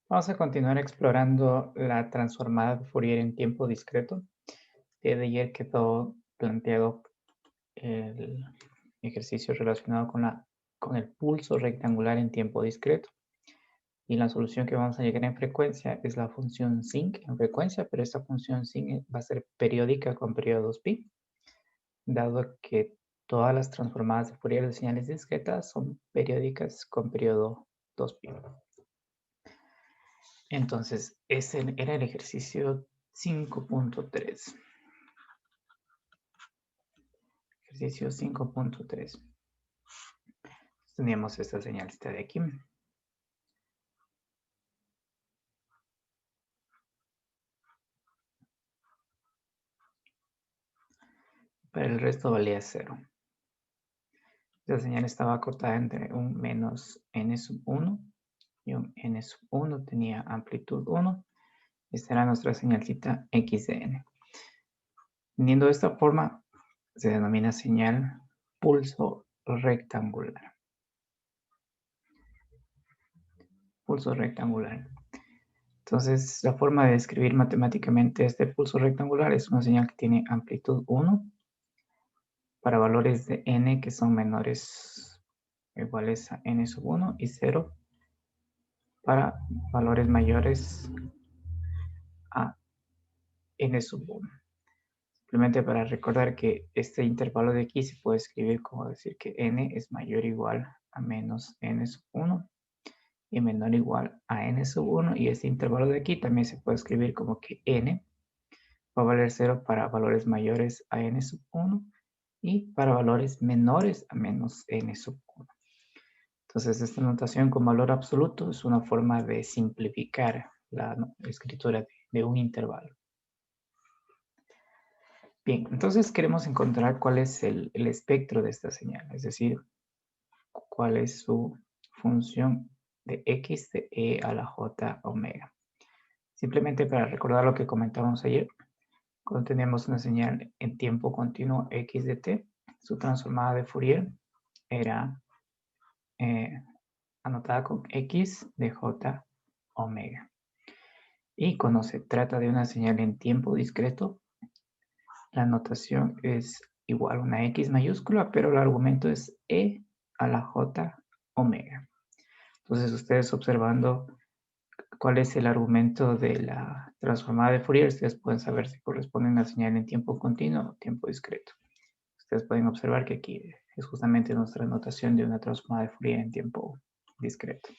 Vamos a continuar explorando la transformada de Fourier en tiempo discreto. El día de ayer quedó planteado el ejercicio relacionado con el pulso rectangular en tiempo discreto. Y la solución que vamos a llegar en frecuencia es la función sinc en frecuencia, pero esta función sinc va a ser periódica con periodos pi, dado que todas las transformadas de Fourier de señales discretas son periódicas con periodo 2pi. Entonces, ese era el ejercicio 5.3. Ejercicio 5.3. Teníamos esta señalita de aquí. Para el resto valía 0. La señal estaba acotada entre un menos n sub 1 y un n sub 1 tenía amplitud 1. Esta era nuestra señalcita x de n. Teniendo de esta forma, se denomina señal pulso rectangular. Pulso rectangular. Entonces, la forma de describir matemáticamente este pulso rectangular es una señal que tiene amplitud 1 para valores de n que son menores o iguales a n sub 1 y 0 para valores mayores a n sub 1. Simplemente para recordar que este intervalo de aquí se puede escribir como decir que n es mayor o igual a menos n sub 1 y menor o igual a n sub 1, y este intervalo de aquí también se puede escribir como que n va a valer 0 para valores mayores a n sub 1 y para valores menores a menos n sub 1. Entonces, esta notación con valor absoluto es una forma de simplificar la escritura de un intervalo. Bien, entonces queremos encontrar cuál es el espectro de esta señal, es decir, cuál es su función de x de e a la j omega. Simplemente para recordar lo que comentamos ayer, cuando teníamos una señal en tiempo continuo x de t, su transformada de Fourier era anotada con x de j omega. Y cuando se trata de una señal en tiempo discreto, la notación es igual a una x mayúscula, pero el argumento es e a la j omega. Entonces, ustedes observando cuál es el argumento de la transformada de Fourier, ustedes pueden saber si corresponde a una señal en tiempo continuo o tiempo discreto. Ustedes pueden observar que aquí es justamente nuestra notación de una transformada de Fourier en tiempo discreto.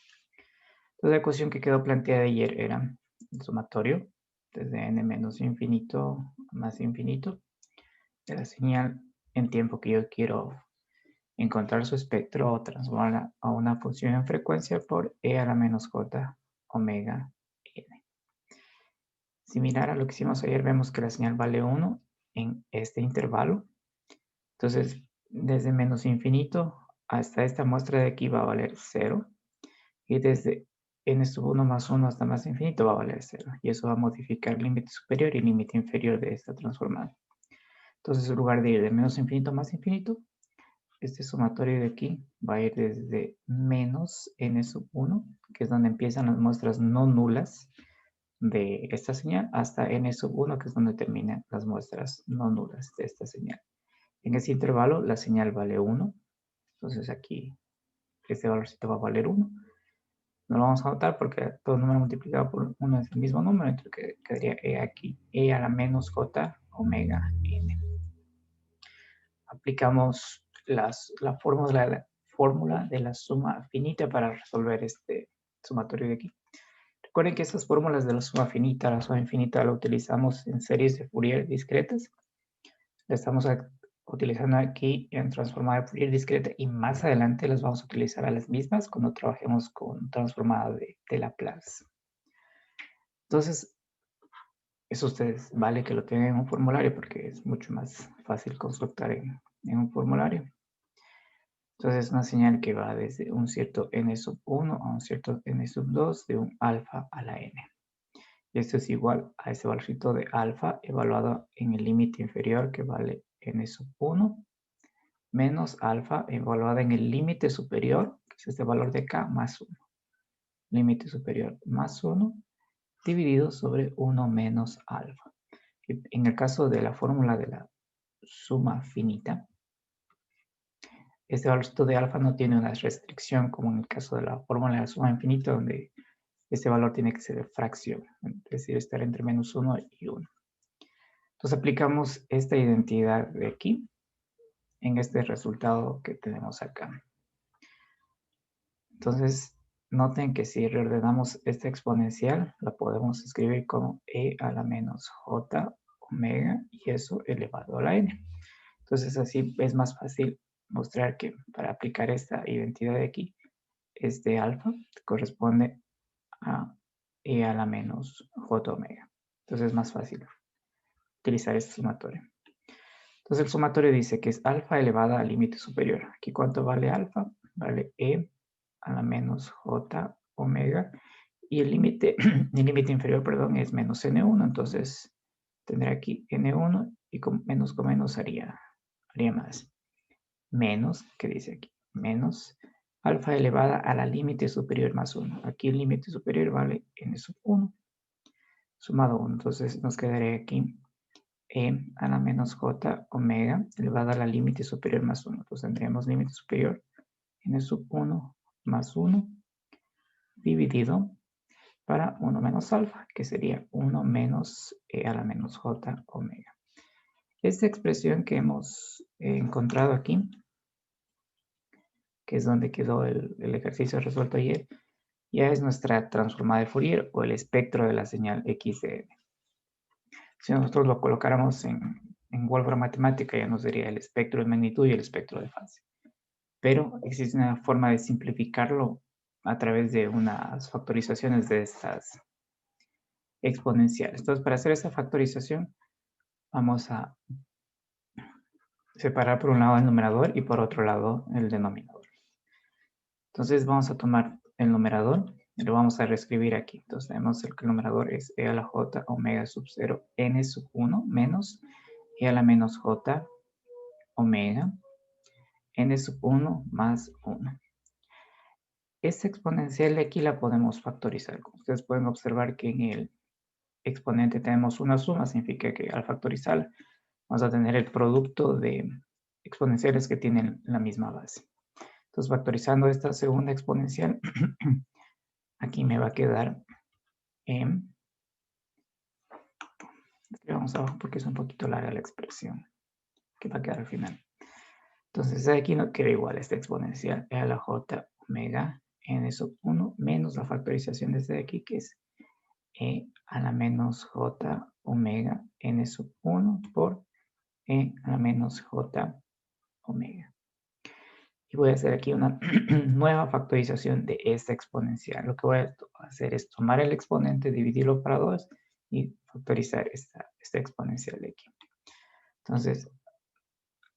Entonces, la ecuación que quedó planteada ayer era el sumatorio desde n menos infinito a más infinito de la señal en tiempo que yo quiero encontrar su espectro o transformarla a una función en frecuencia por e a la menos j omega n. Similar a lo que hicimos ayer, vemos que la señal vale 1 en este intervalo. Entonces, desde menos infinito hasta esta muestra de aquí va a valer 0. Y desde n sub 1 más 1 hasta más infinito va a valer 0. Y eso va a modificar el límite superior y el límite inferior de esta transformada. Entonces, en lugar de ir de menos infinito a más infinito, este sumatorio de aquí va a ir desde menos n sub 1, que es donde empiezan las muestras no nulas de esta señal, hasta n sub 1, que es donde terminan las muestras no nulas de esta señal. En ese intervalo la señal vale 1, entonces aquí este valorcito va a valer 1. No lo vamos a notar porque todo número multiplicado por 1 es el mismo número, entonces quedaría e aquí, e a la menos j omega n. Aplicamos la fórmula de la suma finita para resolver este sumatorio de aquí. Recuerden que estas fórmulas de la suma finita, la suma infinita, la utilizamos en series de Fourier discretas. La estamos utilizando aquí en transformada de Fourier discreta y más adelante las vamos a utilizar a las mismas cuando trabajemos con transformada de Laplace. Entonces, eso ustedes vale que lo tengan en un formulario porque es mucho más fácil constructar en un formulario. Entonces es una señal que va desde un cierto n sub 1 a un cierto n sub 2 de un alfa a la n. Y esto es igual a ese valorcito de alfa evaluado en el límite inferior que vale n sub 1 menos alfa evaluada en el límite superior, que es este valor de k, más 1. límite superior más 1 dividido sobre 1 menos alfa. En el caso de la fórmula de la suma finita, este valor de alfa no tiene una restricción como en el caso de la fórmula de la suma infinita, donde este valor tiene que ser fracción, es decir, estar entre menos 1 y 1. Entonces aplicamos esta identidad de aquí en este resultado que tenemos acá. Entonces, noten que si reordenamos esta exponencial, la podemos escribir como e a la menos j omega y eso elevado a la n. Entonces, así es más fácil mostrar que para aplicar esta identidad de aquí, este alfa corresponde a e a la menos j omega. Entonces, es más fácil utilizar este sumatorio. Entonces, el sumatorio dice que es alfa elevada al límite superior. Aquí, ¿cuánto vale alfa? Vale e a la menos j omega y el límite inferior, perdón, es menos n1, entonces tendré aquí n1 y con menos haría más. Menos, ¿qué dice aquí? Menos alfa elevada a la límite superior más 1. Aquí el límite superior vale n sub 1 sumado 1, entonces nos quedaría aquí e a la menos j omega elevada a la límite superior más 1. Entonces tendríamos límite superior n sub 1 más 1 dividido para 1 menos alfa, que sería 1 menos e a la menos j omega. Esta expresión que hemos encontrado aquí, que es donde quedó el ejercicio resuelto ayer, ya es nuestra transformada de Fourier o el espectro de la señal x de n. Si nosotros lo colocáramos en Wolfram Matemática, ya nos daría el espectro de magnitud y el espectro de fase. Pero existe una forma de simplificarlo a través de unas factorizaciones de estas exponenciales. Entonces, para hacer esta factorización, vamos a separar por un lado el numerador y por otro lado el denominador. Entonces, vamos a tomar el numerador y lo vamos a reescribir aquí. Entonces, tenemos que el numerador es e a la j omega sub 0 n sub 1 menos e a la menos j omega n sub 1 más 1. Esta exponencial de aquí la podemos factorizar. Como ustedes pueden observar que en el exponente tenemos una suma, significa que al factorizar vamos a tener el producto de exponenciales que tienen la misma base. Entonces, factorizando esta segunda exponencial, aquí me va a quedar vamos abajo porque es un poquito larga la expresión que va a quedar al final. Entonces, aquí no queda igual esta exponencial e a la j omega n sub 1 menos la factorización desde aquí, que es e a la menos j omega n sub 1 por e a la menos j omega. Y voy a hacer aquí una nueva factorización de esta exponencial. Lo que voy a hacer es tomar el exponente, dividirlo para 2 y factorizar esta exponencial de aquí. Entonces,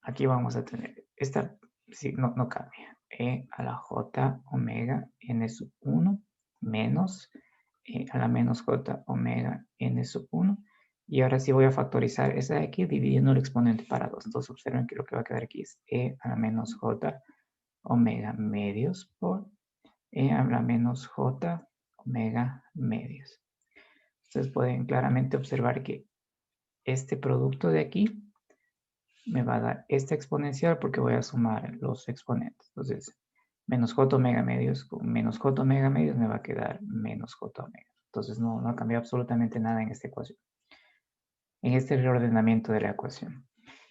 aquí vamos a tener esta, sí, no cambia, e a la j omega n sub 1 menos e a la menos j omega n sub 1. Y ahora sí voy a factorizar esa de aquí dividiendo el exponente para 2. Entonces observen que lo que va a quedar aquí es e a la menos j omega medios por e a la menos j omega medios. Ustedes pueden claramente observar que este producto de aquí me va a dar esta exponencial porque voy a sumar los exponentes. Entonces, menos j omega medios con menos j omega medios me va a quedar menos j omega. Entonces, no ha cambiado absolutamente nada en esta ecuación, en este reordenamiento de la ecuación.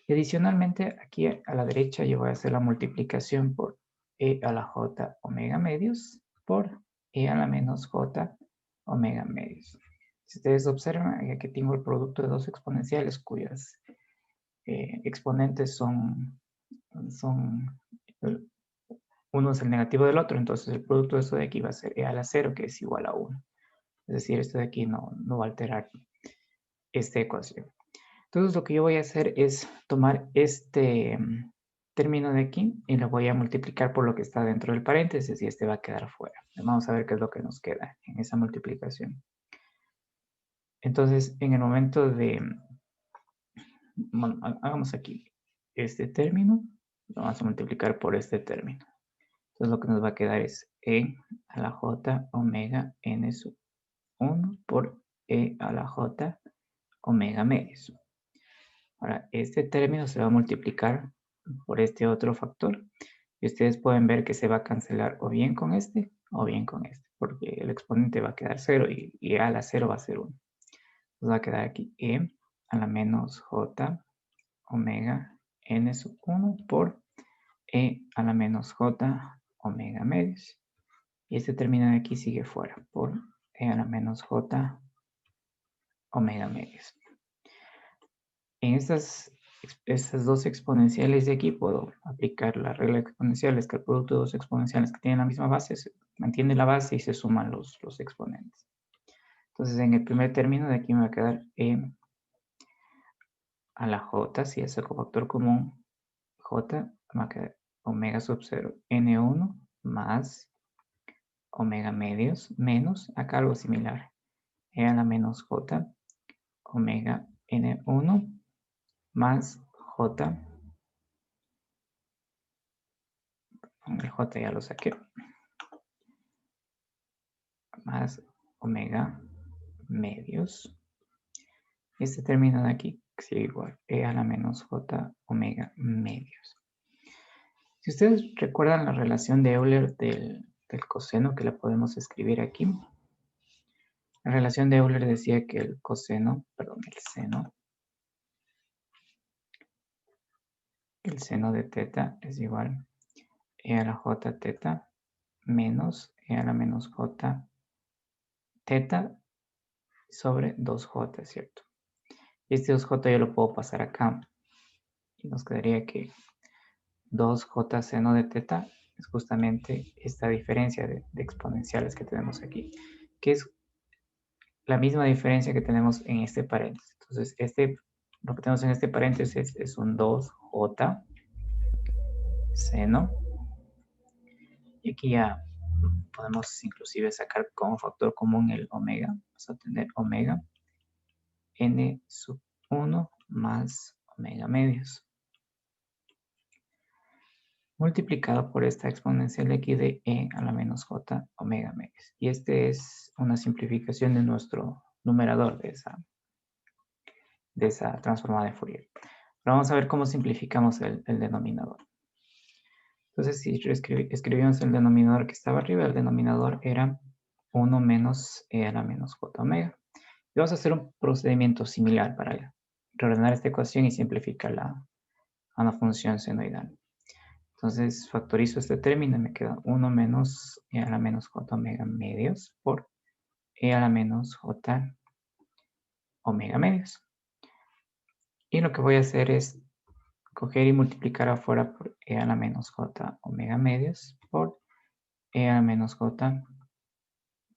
Y adicionalmente, aquí a la derecha yo voy a hacer la multiplicación por e a la j omega medios por e a la menos j omega medios. Si ustedes observan, aquí tengo el producto de dos exponenciales cuyas exponentes son uno es el negativo del otro, entonces el producto de esto de aquí va a ser e a la 0, que es igual a 1. Es decir, esto de aquí no va a alterar esta ecuación. Entonces lo que yo voy a hacer es tomar este término de aquí y lo voy a multiplicar por lo que está dentro del paréntesis y este va a quedar fuera. Vamos a ver qué es lo que nos queda en esa multiplicación. Entonces, en el momento de, bueno, hagamos aquí este término, lo vamos a multiplicar por este término. Entonces lo que nos va a quedar es E a la J omega n sub 1 por E a la J omega medios. Ahora, este término se va a multiplicar por este otro factor. Y ustedes pueden ver que se va a cancelar o bien con este o bien con este, porque el exponente va a quedar 0 y E a la 0 va a ser 1. Nos va a quedar aquí E a la menos J omega n sub 1 por E a la menos J omega medios. Y este término de aquí sigue fuera por E a la menos J omega medios. En estas dos exponenciales de aquí puedo aplicar la regla exponencial, es que el producto de dos exponenciales que tienen la misma base se mantiene la base y se suman los exponentes. Entonces en el primer término de aquí me va a quedar E a la J, si es el cofactor común, J me va a quedar omega sub 0 N1 más omega medios menos, acá algo similar, E a la menos J omega N1 más J, el J ya lo saqué, más omega medios. Este término de aquí sigue igual, E a la menos J omega medios. Si ustedes recuerdan la relación de Euler del coseno, que la podemos escribir aquí. La relación de Euler decía que el seno de teta es igual E a la J teta menos E a la menos J teta sobre 2J, ¿cierto? Este 2J yo lo puedo pasar acá y nos quedaría que 2J seno de teta es justamente esta diferencia de exponenciales que tenemos aquí, que es la misma diferencia que tenemos en este paréntesis. Entonces, lo que tenemos en este paréntesis es un 2J seno. Y aquí ya podemos inclusive sacar como factor común el omega. Vamos a tener omega n sub 1 más omega medios, multiplicado por esta exponencial de aquí de e a la menos j omega medios. Y este es una simplificación de nuestro numerador de esa transformada de Fourier. Pero vamos a ver cómo simplificamos el denominador. Entonces, si escribimos el denominador que estaba arriba, el denominador era 1 menos e a la menos j omega. Y vamos a hacer un procedimiento similar para reordenar esta ecuación y simplificarla a una función senoidal. Entonces, factorizo este término y me queda 1 menos e a la menos j omega medios por e a la menos j omega medios. Y lo que voy a hacer es coger y multiplicar afuera por e a la menos j omega medios por e a la menos j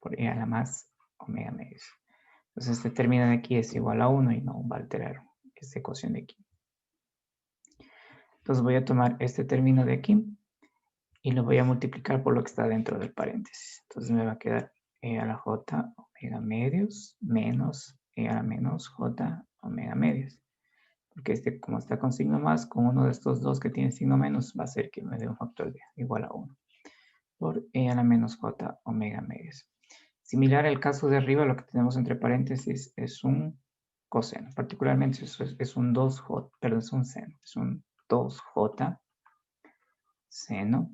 por e a la más omega medios. Entonces este término de aquí es igual a 1 y no va a alterar esta ecuación de aquí. Entonces voy a tomar este término de aquí y lo voy a multiplicar por lo que está dentro del paréntesis. Entonces me va a quedar e a la j omega medios menos e a la menos j omega medios. Porque este, como está con signo más, con uno de estos dos que tiene signo menos, va a ser que me dé un factor de igual a 1 por e a la menos j omega medios. Similar al caso de arriba, lo que tenemos entre paréntesis es un coseno. Particularmente eso es un 2J, perdón, es un seno. Es un 2J seno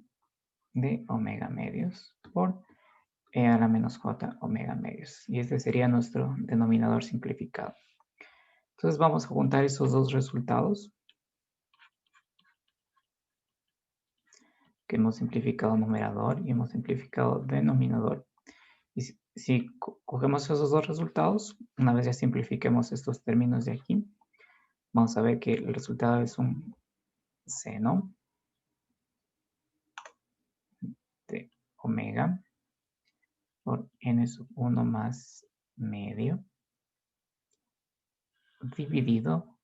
de omega medios por e a la menos j omega medios. Y este sería nuestro denominador simplificado. Entonces vamos a juntar esos dos resultados que hemos simplificado numerador y hemos simplificado denominador. Y si cogemos esos dos resultados, una vez ya simplifiquemos estos términos de aquí, vamos a ver que el resultado es un seno de omega por n sub 1 más medio dividido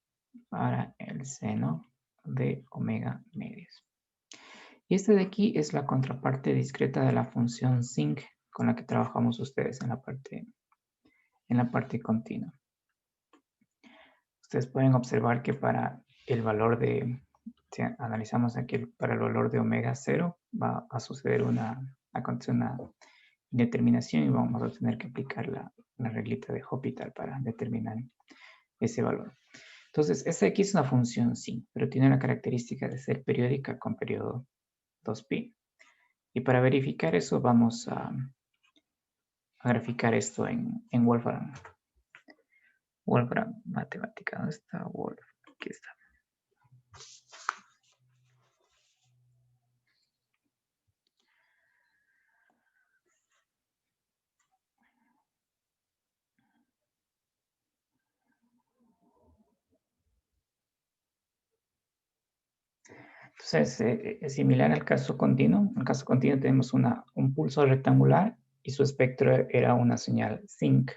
para el seno de omega medios. Y este de aquí es la contraparte discreta de la función sinc con la que trabajamos ustedes en la parte continua. Ustedes pueden observar que para el valor de si analizamos aquí para el valor de omega 0, va a suceder acontecer una indeterminación y vamos a tener que aplicar la reglita de Hospital para determinar ese valor. Entonces, esta aquí es una función sí, pero tiene la característica de ser periódica con periodo 2pi. Y para verificar eso vamos a graficar esto en Wolfram. Wolfram matemática. ¿Dónde está Wolfram? Aquí está. Entonces, es similar al caso continuo. En el caso continuo tenemos un pulso rectangular y su espectro era una señal sinc.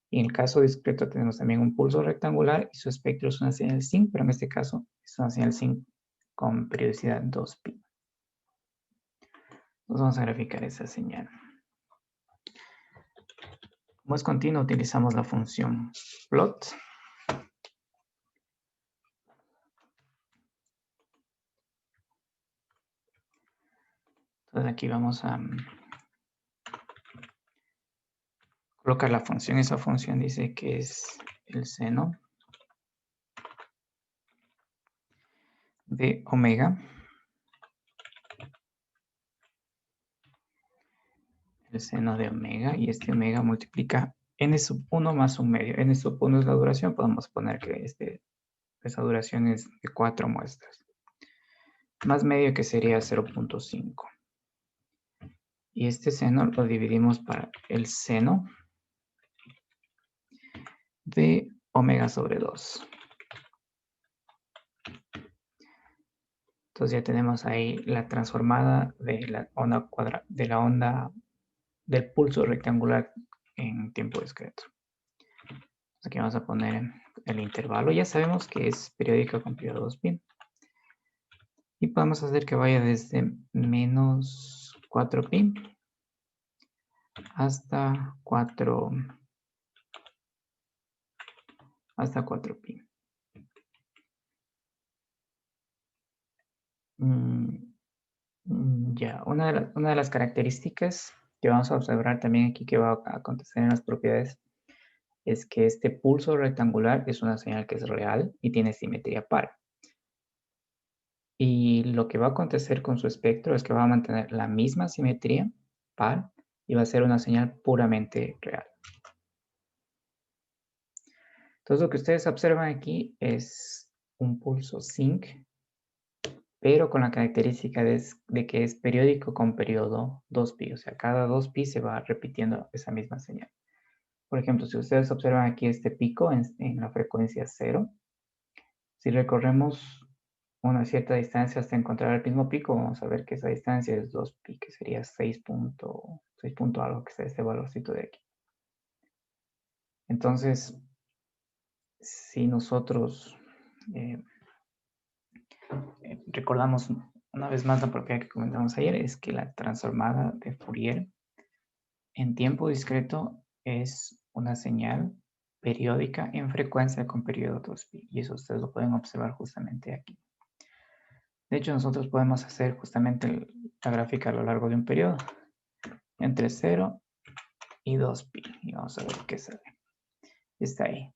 Y en el caso discreto tenemos también un pulso rectangular y su espectro es una señal sinc, pero en este caso es una señal sinc con periodicidad 2pi. Entonces vamos a graficar esa señal. Como es continuo, utilizamos la función plot. Entonces aquí vamos a colocar la función. Esa función dice que es el seno de omega. El seno de omega, y este omega multiplica n sub 1 más un medio. N sub 1 es la duración, podemos poner que esa duración es de 4 muestras. Más medio, que sería 0.5. Y este seno lo dividimos para el seno de omega sobre 2. Entonces ya tenemos ahí la transformada de la onda del pulso rectangular en tiempo discreto. Aquí vamos a poner el intervalo. Ya sabemos que es periódica con periodo 2pi. Y podemos hacer que vaya desde menos 4pi hasta 4pi. Ya, una de las características que vamos a observar también aquí que va a acontecer en las propiedades es que este pulso rectangular es una señal que es real y tiene simetría par. Y lo que va a acontecer con su espectro es que va a mantener la misma simetría par y va a ser una señal puramente real. Entonces lo que ustedes observan aquí es un pulso sinc, pero con la característica de que es periódico con periodo 2pi. O sea, cada 2pi se va repitiendo esa misma señal. Por ejemplo, si ustedes observan aquí este pico en la frecuencia 0, si recorremos una cierta distancia hasta encontrar el mismo pico, vamos a ver que esa distancia es 2pi, que sería 6 punto algo, que es este valorcito de aquí. Entonces, si nosotros recordamos una vez más la propiedad que comentamos ayer, es que la transformada de Fourier en tiempo discreto es una señal periódica en frecuencia con periodo 2pi. Y eso ustedes lo pueden observar justamente aquí. De hecho, nosotros podemos hacer justamente la gráfica a lo largo de un periodo entre 0 y 2pi. Y vamos a ver qué sale. Está ahí.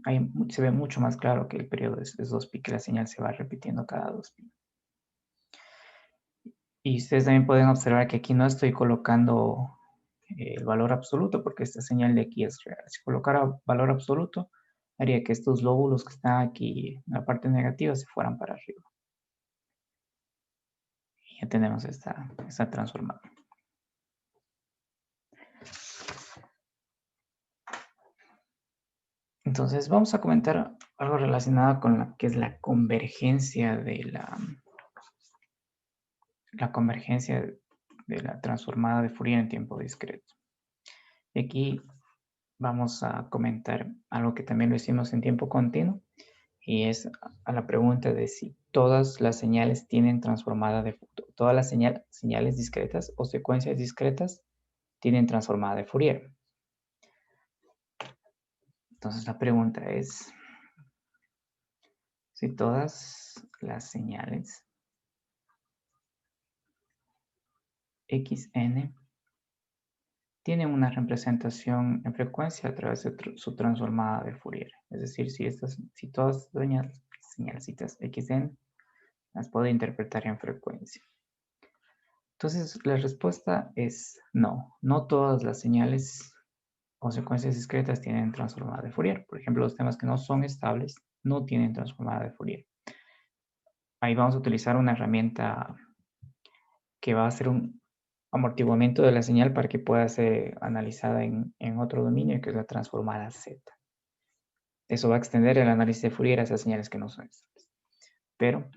Ahí se ve mucho más claro que el periodo es 2pi, que la señal se va repitiendo cada 2pi. Y ustedes también pueden observar que aquí no estoy colocando el valor absoluto, porque esta señal de aquí es real. Si colocara valor absoluto, haría que estos lóbulos que están aquí en la parte negativa se fueran para arriba. Y ya tenemos esta transformada. Entonces vamos a comentar algo relacionado con lo que es la convergencia de la transformada de Fourier en tiempo discreto. Y aquí vamos a comentar algo que también lo hicimos en tiempo continuo, y es a la pregunta de si todas las señales tienen transformada de Fourier. Todas las señales discretas o secuencias discretas tienen transformada de Fourier. Entonces la pregunta es, Si todas las señales xn tienen una representación en frecuencia a través de su transformada de Fourier. Es decir, si todas las señalcitas xn las puedo interpretar en frecuencia. Entonces, la respuesta es no. No todas las señales o secuencias discretas tienen transformada de Fourier. Por ejemplo, los temas que no son estables no tienen transformada de Fourier. Ahí vamos a utilizar una herramienta que va a hacer un amortiguamiento de la señal para que pueda ser analizada en otro dominio, que es la transformada Z. Eso va a extender el análisis de Fourier a esas señales que no son estables. Pero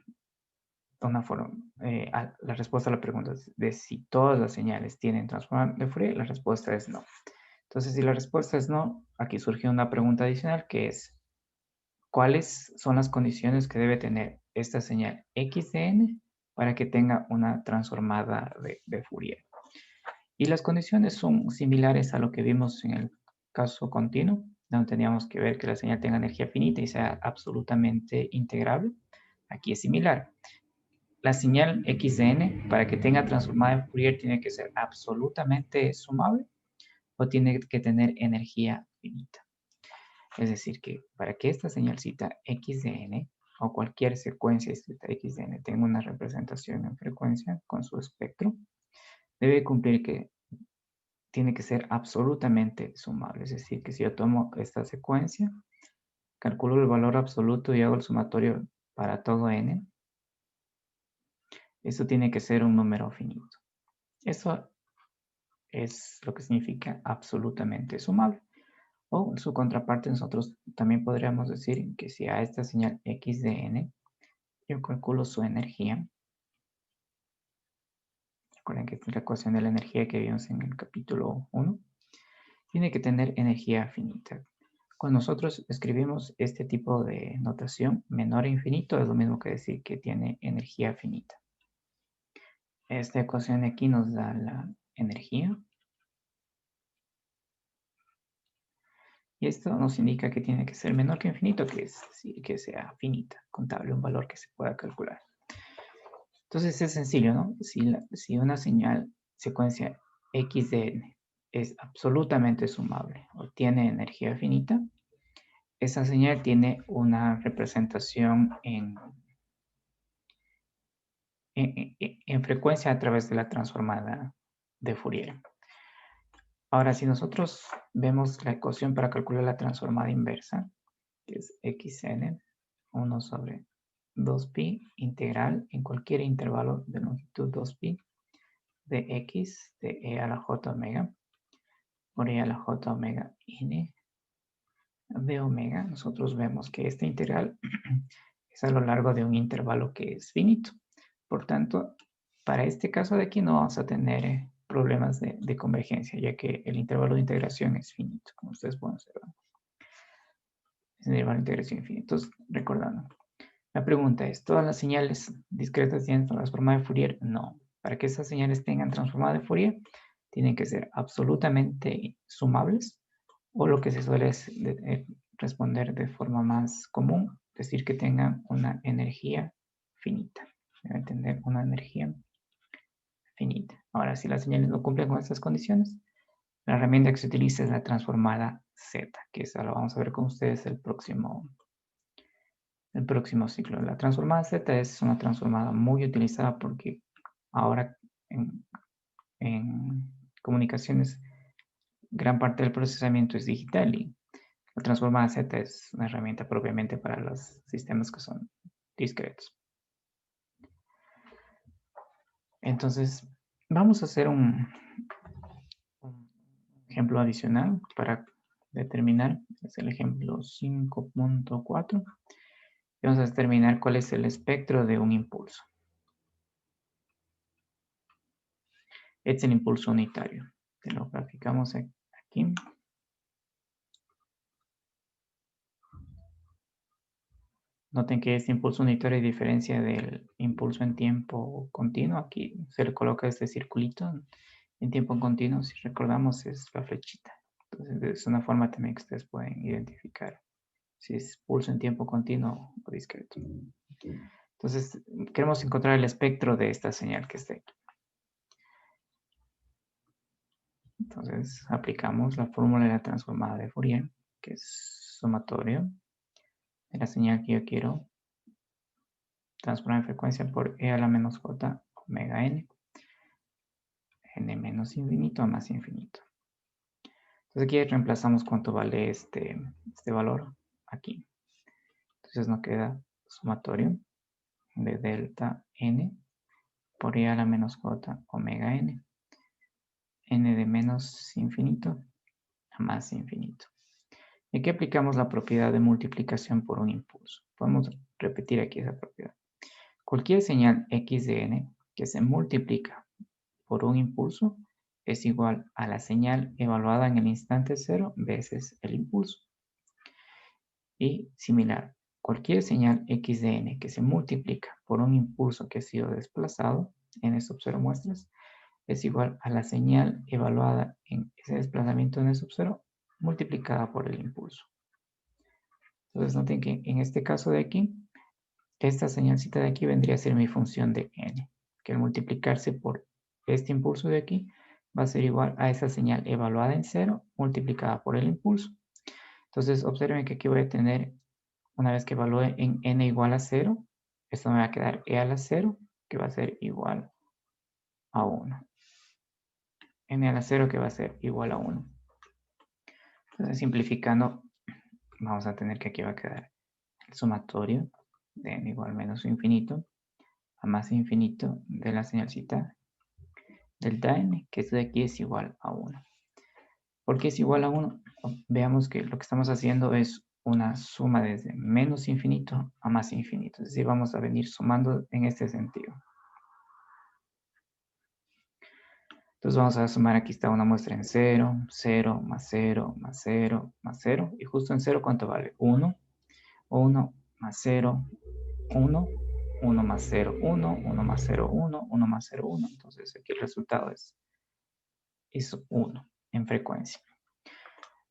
la respuesta a la pregunta de si todas las señales tienen transformada de Fourier, la respuesta es no. Entonces, si la respuesta es no, aquí surge una pregunta adicional que es, ¿cuáles son las condiciones que debe tener esta señal x de n para que tenga una transformada de Fourier? Y las condiciones son similares a lo que vimos en el caso continuo, donde teníamos que ver que la señal tenga energía finita y sea absolutamente integrable. Aquí es similar. La señal x de n, para que tenga transformada de Fourier, tiene que ser absolutamente sumable o tiene que tener energía finita. Es decir, que para que esta señalcita x de n o cualquier secuencia discreta x de n tenga una representación en frecuencia con su espectro, debe cumplir que tiene que ser absolutamente sumable. Es decir, que si yo tomo esta secuencia, calculo el valor absoluto y hago el sumatorio para todo n, eso tiene que ser un número finito. Eso es lo que significa absolutamente sumable. O su contraparte, nosotros también podríamos decir que si a esta señal x de n, yo calculo su energía. Recuerden que esta es la ecuación de la energía que vimos en el capítulo 1. Tiene que tener energía finita. Cuando nosotros escribimos este tipo de notación, menor a infinito, es lo mismo que decir que tiene energía finita. Esta ecuación de aquí nos da la energía. Y esto nos indica que tiene que ser menor que infinito, que es decir, que sea finita, contable, un valor que se pueda calcular. Entonces es sencillo, ¿no? Si una señal secuencia x de n es absolutamente sumable o tiene energía finita, esa señal tiene una representación en frecuencia a través de la transformada de Fourier. Ahora, si nosotros vemos la ecuación para calcular la transformada inversa, que es xn, 1 sobre 2pi integral en cualquier intervalo de longitud 2pi de x de e a la j omega por e a la j omega n de omega, nosotros vemos que esta integral es a lo largo de un intervalo que es finito. Por tanto, para este caso de aquí no vamos a tener problemas de convergencia, ya que el intervalo de integración es finito, como ustedes pueden observar. Es un intervalo de integración infinito. Entonces, recordando, la pregunta es, ¿todas las señales discretas tienen transformada de Fourier? No. Para que esas señales tengan transformada de Fourier, tienen que ser absolutamente sumables, o lo que se suele responder de forma más común, decir que tengan una energía finita. Deben tener una energía finita. Ahora, si las señales no cumplen con estas condiciones, la herramienta que se utiliza es la transformada Z, que esa lo vamos a ver con ustedes el próximo ciclo. La transformada Z es una transformada muy utilizada porque ahora en comunicaciones gran parte del procesamiento es digital y la transformada Z es una herramienta propiamente para los sistemas que son discretos. Entonces, vamos a hacer un ejemplo adicional para determinar. Es el ejemplo 5.4. Vamos a determinar cuál es el espectro de un impulso. Este es el impulso unitario. Lo graficamos aquí. Noten que este impulso unitario, a diferencia del impulso en tiempo continuo, aquí se le coloca este circulito en tiempo continuo. Si recordamos, es la flechita. Entonces, es una forma también que ustedes pueden identificar si es pulso en tiempo continuo o discreto. Entonces, queremos encontrar el espectro de esta señal que está aquí. Entonces, aplicamos la fórmula de la transformada de Fourier, que es sumatorio de la señal que yo quiero transformar en frecuencia por e a la menos j omega n menos infinito a más infinito. Entonces aquí reemplazamos cuánto vale este valor aquí. Entonces nos queda sumatorio de delta n por e a la menos j omega n de menos infinito a más infinito. Y aquí aplicamos la propiedad de multiplicación por un impulso. Podemos repetir aquí esa propiedad. Cualquier señal x de n que se multiplica por un impulso es igual a la señal evaluada en el instante cero veces el impulso. Y similar, cualquier señal x de n que se multiplica por un impulso que ha sido desplazado en sub 0 muestras es igual a la señal evaluada en ese desplazamiento en sub 0 multiplicada por el impulso. Entonces noten que en este caso de aquí, esta señalcita de aquí vendría a ser mi función de n, que al multiplicarse por este impulso de aquí va a ser igual a esa señal evaluada en 0 multiplicada por el impulso. Entonces observen que aquí voy a tener, una vez que evalúe en n igual a 0, esto me va a quedar e a la 0, que va a ser igual a 1. N a la 0 que va a ser igual a 1. Entonces simplificando, vamos a tener que aquí va a quedar el sumatorio de n igual a menos infinito a más infinito de la señalcita delta n, que esto de aquí es igual a 1. ¿Por qué es igual a 1? Veamos que lo que estamos haciendo es una suma desde menos infinito a más infinito. Es decir, vamos a venir sumando en este sentido. Entonces vamos a sumar, aquí está una muestra en 0, 0, más 0, más 0, más 0. Y justo en 0, ¿cuánto vale? 1, 1 más 0, 1, 1 más 0, 1, 1 más 0, 1, 1 más 0, 1. Entonces aquí el resultado es 1 en frecuencia.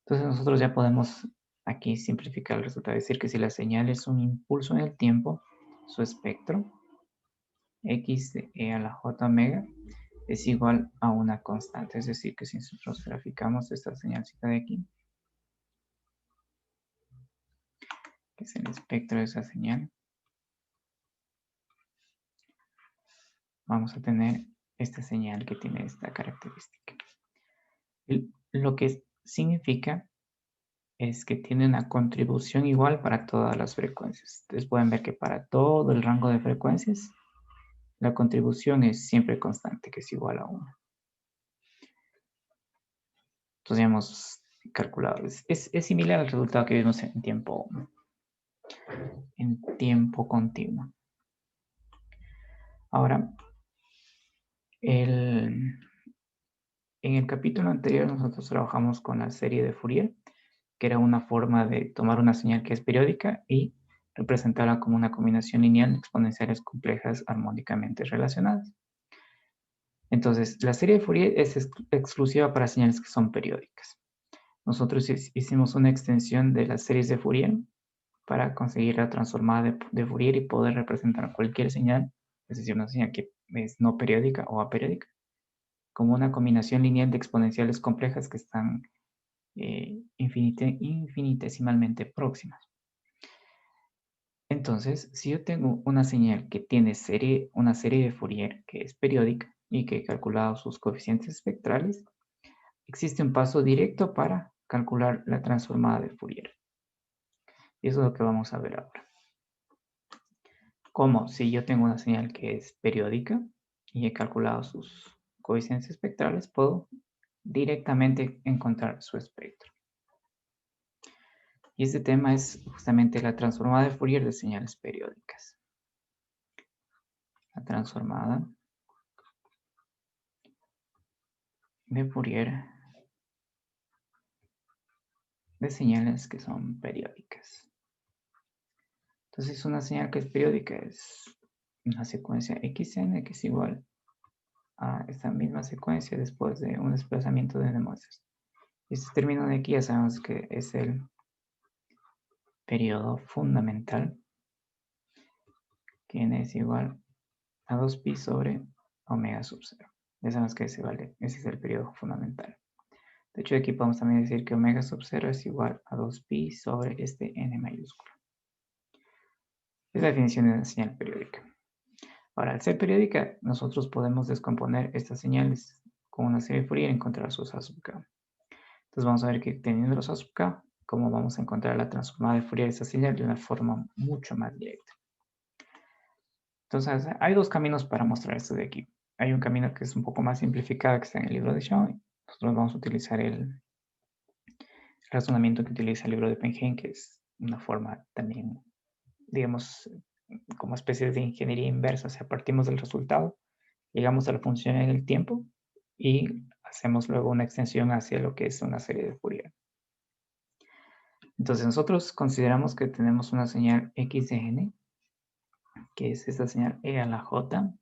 Entonces nosotros ya podemos aquí simplificar el resultado, decir que si la señal es un impulso en el tiempo, su espectro, x de e a la j omega, es igual a una constante. Es decir, que si nosotros graficamos esta señalcita de aquí, que es el espectro de esa señal, vamos a tener esta señal que tiene esta característica. Lo que significa es que tiene una contribución igual para todas las frecuencias. Ustedes pueden ver que para todo el rango de frecuencias, la contribución es siempre constante, que es igual a 1. Entonces ya hemos calculado. Es similar al resultado que vimos en tiempo continuo. Ahora, en el capítulo anterior nosotros trabajamos con la serie de Fourier, que era una forma de tomar una señal que es periódica y representarla como una combinación lineal de exponenciales complejas armónicamente relacionadas. Entonces, la serie de Fourier es exclusiva para señales que son periódicas. Nosotros hicimos una extensión de las series de Fourier para conseguir la transformada de Fourier y poder representar cualquier señal, es decir, una señal que es no periódica o aperiódica, como una combinación lineal de exponenciales complejas que están infinitesimalmente próximas. Entonces, si yo tengo una señal que tiene una serie de Fourier que es periódica y que he calculado sus coeficientes espectrales, existe un paso directo para calcular la transformada de Fourier. Y eso es lo que vamos a ver ahora. Como si yo tengo una señal que es periódica y he calculado sus coeficientes espectrales, puedo directamente encontrar su espectro. Y este tema es justamente la transformada de Fourier de señales periódicas. La transformada de Fourier de señales que son periódicas. Entonces, una señal que es periódica es una secuencia xn que es igual a esta misma secuencia después de un desplazamiento de n muestras. Este término de aquí ya sabemos que es el periodo fundamental, que n es igual a 2pi sobre omega sub 0. Ya sabemos que ese es el periodo fundamental. De hecho, aquí podemos también decir que omega sub 0 es igual a 2pi sobre este n mayúsculo. Es la definición de una señal periódica. Ahora, al ser periódica, nosotros podemos descomponer estas señales con una serie de Fourier y encontrar sus A sub k. Entonces vamos a ver que teniendo los A sub k, cómo vamos a encontrar la transformada de Fourier de esta señal de una forma mucho más directa. Entonces, hay dos caminos para mostrar esto de aquí. Hay un camino que es un poco más simplificado, que está en el libro de Shaw. Nosotros vamos a utilizar el razonamiento que utiliza el libro de Penhane, que es una forma también, digamos, como especie de ingeniería inversa. O sea, partimos del resultado, llegamos a la función en el tiempo y hacemos luego una extensión hacia lo que es una serie de Fourier. Entonces, nosotros consideramos que tenemos una señal x de n, que es esta señal e a la j,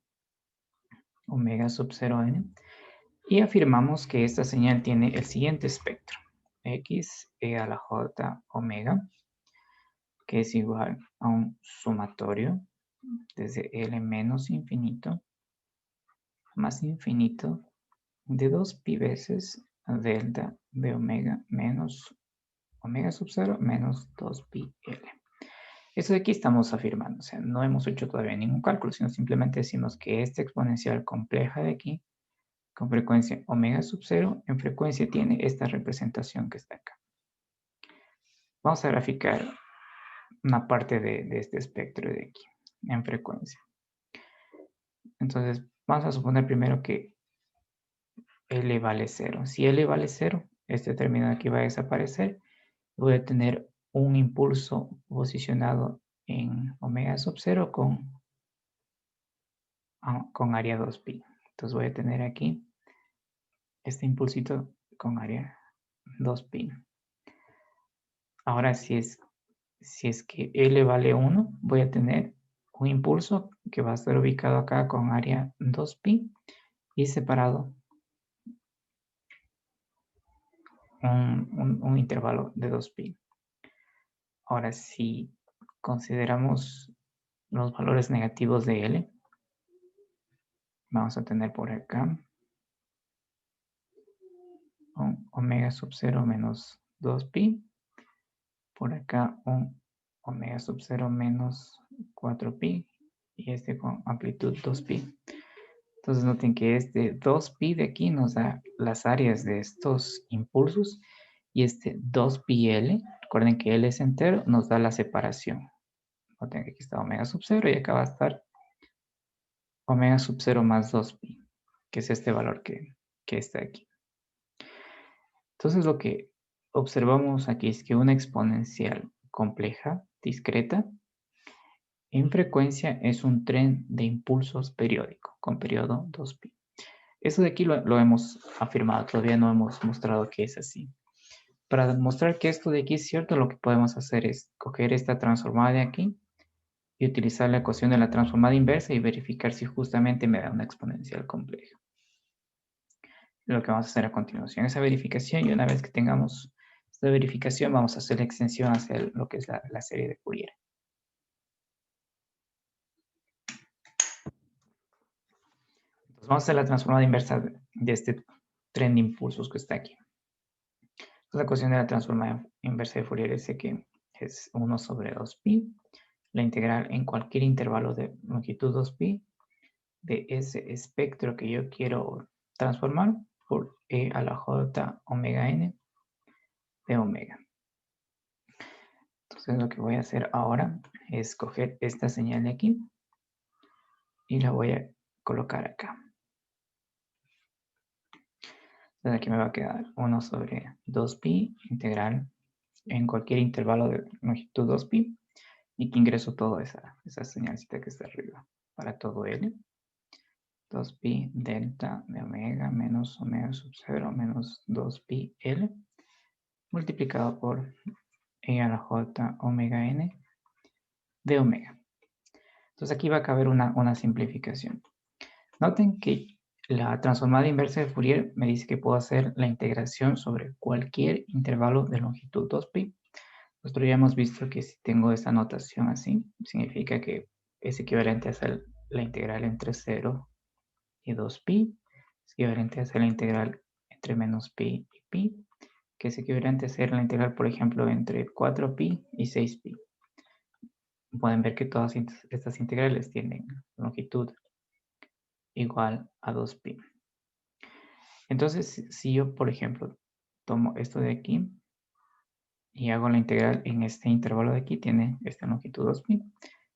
omega sub 0n, y afirmamos que esta señal tiene el siguiente espectro, x e a la j omega, que es igual a un sumatorio desde L menos infinito más infinito de 2pi veces delta de omega menos omega sub 0 menos 2pi L. Eso de aquí estamos afirmando, o sea, no hemos hecho todavía ningún cálculo, sino simplemente decimos que esta exponencial compleja de aquí, con frecuencia omega sub 0, en frecuencia tiene esta representación que está acá. Vamos a graficar una parte de este espectro de aquí, en frecuencia. Entonces, vamos a suponer primero que L vale 0. Si L vale 0, este término de aquí va a desaparecer. Voy a tener un impulso posicionado en omega sub 0 con área 2pi. Entonces voy a tener aquí este impulsito con área 2pi. Ahora, si es que L vale 1, voy a tener un impulso que va a estar ubicado acá con área 2pi y separado un intervalo de 2pi. Ahora, si consideramos los valores negativos de L, vamos a tener por acá un omega sub 0 menos 2pi, por acá un omega sub 0 menos 4pi y este con amplitud 2pi. Entonces noten que este 2pi de aquí nos da las áreas de estos impulsos y este 2pi-L, recuerden que L es entero, nos da la separación. Noten que aquí está omega sub 0 y acá va a estar omega sub 0 más 2pi, que es este valor que está aquí. Entonces lo que observamos aquí es que una exponencial compleja, discreta, en frecuencia es un tren de impulsos periódico, con periodo 2pi. Eso de aquí lo hemos afirmado, todavía no hemos mostrado que es así. Para demostrar que esto de aquí es cierto, lo que podemos hacer es coger esta transformada de aquí y utilizar la ecuación de la transformada inversa y verificar si justamente me da una exponencial compleja. Lo que vamos a hacer a continuación, esa verificación, y una vez que tengamos esta verificación, vamos a hacer la extensión hacia lo que es la serie de Fourier. Entonces vamos a hacer la transformada inversa de este tren de impulsos que está aquí. Entonces, la ecuación de la transformada inversa de Fourier es que es 1 sobre 2pi, la integral en cualquier intervalo de longitud 2pi de ese espectro que yo quiero transformar por e a la j omega n de omega. Entonces lo que voy a hacer ahora es coger esta señal de aquí y la voy a colocar acá. Entonces aquí me va a quedar 1 sobre 2pi integral en cualquier intervalo de longitud 2pi y que ingreso toda esa señalcita que está arriba para todo L. 2pi delta de omega menos omega sub 0 menos 2pi L multiplicado por e a la j omega n de omega. Entonces aquí va a caber una simplificación. Noten que la transformada inversa de Fourier me dice que puedo hacer la integración sobre cualquier intervalo de longitud 2pi. Nosotros ya hemos visto que si tengo esta notación así, significa que es equivalente a hacer la integral entre 0 y 2pi, es equivalente a hacer la integral entre menos pi y pi, que es equivalente a hacer la integral, por ejemplo, entre 4pi y 6pi. Pueden ver que todas estas integrales tienen longitud igual a 2pi. Entonces, si yo, por ejemplo, tomo esto de aquí y hago la integral en este intervalo de aquí, tiene esta longitud 2pi.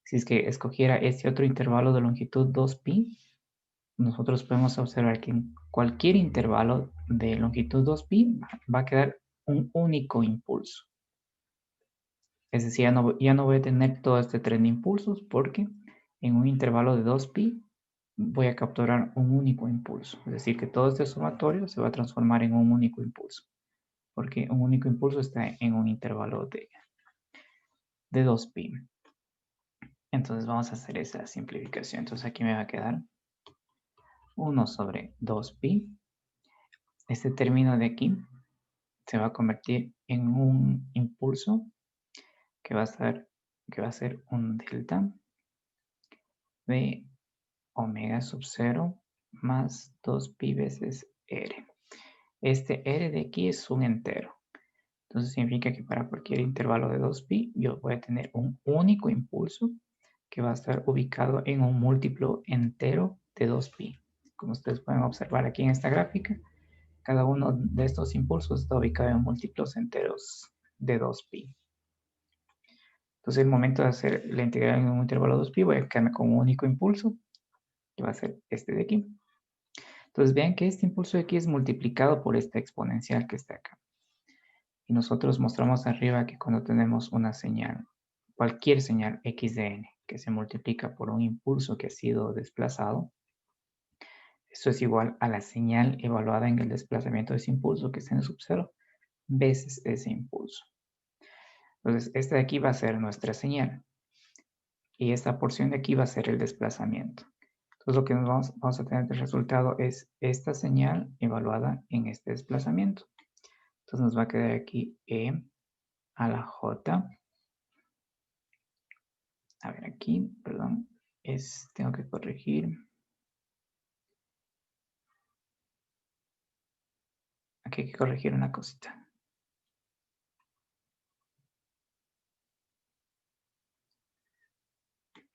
Si es que escogiera este otro intervalo de longitud 2pi, nosotros podemos observar que en cualquier intervalo de longitud 2pi va a quedar un único impulso. Es decir, ya no voy a tener todo este tren de impulsos porque en un intervalo de 2pi voy a capturar un único impulso. Es decir, que todo este sumatorio se va a transformar en un único impulso, porque un único impulso está en un intervalo de 2pi. Entonces vamos a hacer esa simplificación. Entonces aquí me va a quedar 1 sobre 2pi. Este término de aquí se va a convertir en un impulso que va a ser un delta de omega sub 0 más 2pi veces r. Este r de aquí es un entero. Entonces significa que para cualquier intervalo de 2pi yo voy a tener un único impulso que va a estar ubicado en un múltiplo entero de 2pi. Como ustedes pueden observar aquí en esta gráfica, cada uno de estos impulsos está ubicado en múltiplos enteros de 2pi. Entonces, el momento de hacer la integral en un intervalo 2pi, voy a quedarme con un único impulso, que va a ser este de aquí. Entonces, vean que este impulso de aquí es multiplicado por esta exponencial que está acá. Y nosotros mostramos arriba que cuando tenemos una señal, cualquier señal x de n, que se multiplica por un impulso que ha sido desplazado, esto es igual a la señal evaluada en el desplazamiento de ese impulso que está en el sub 0 veces ese impulso. Entonces, esta de aquí va a ser nuestra señal. Y esta porción de aquí va a ser el desplazamiento. Entonces, lo que vamos a tener de resultado es esta señal evaluada en este desplazamiento. Entonces, nos va a quedar aquí E a la J. A ver, aquí, perdón, tengo que corregir. Aquí hay que corregir una cosita.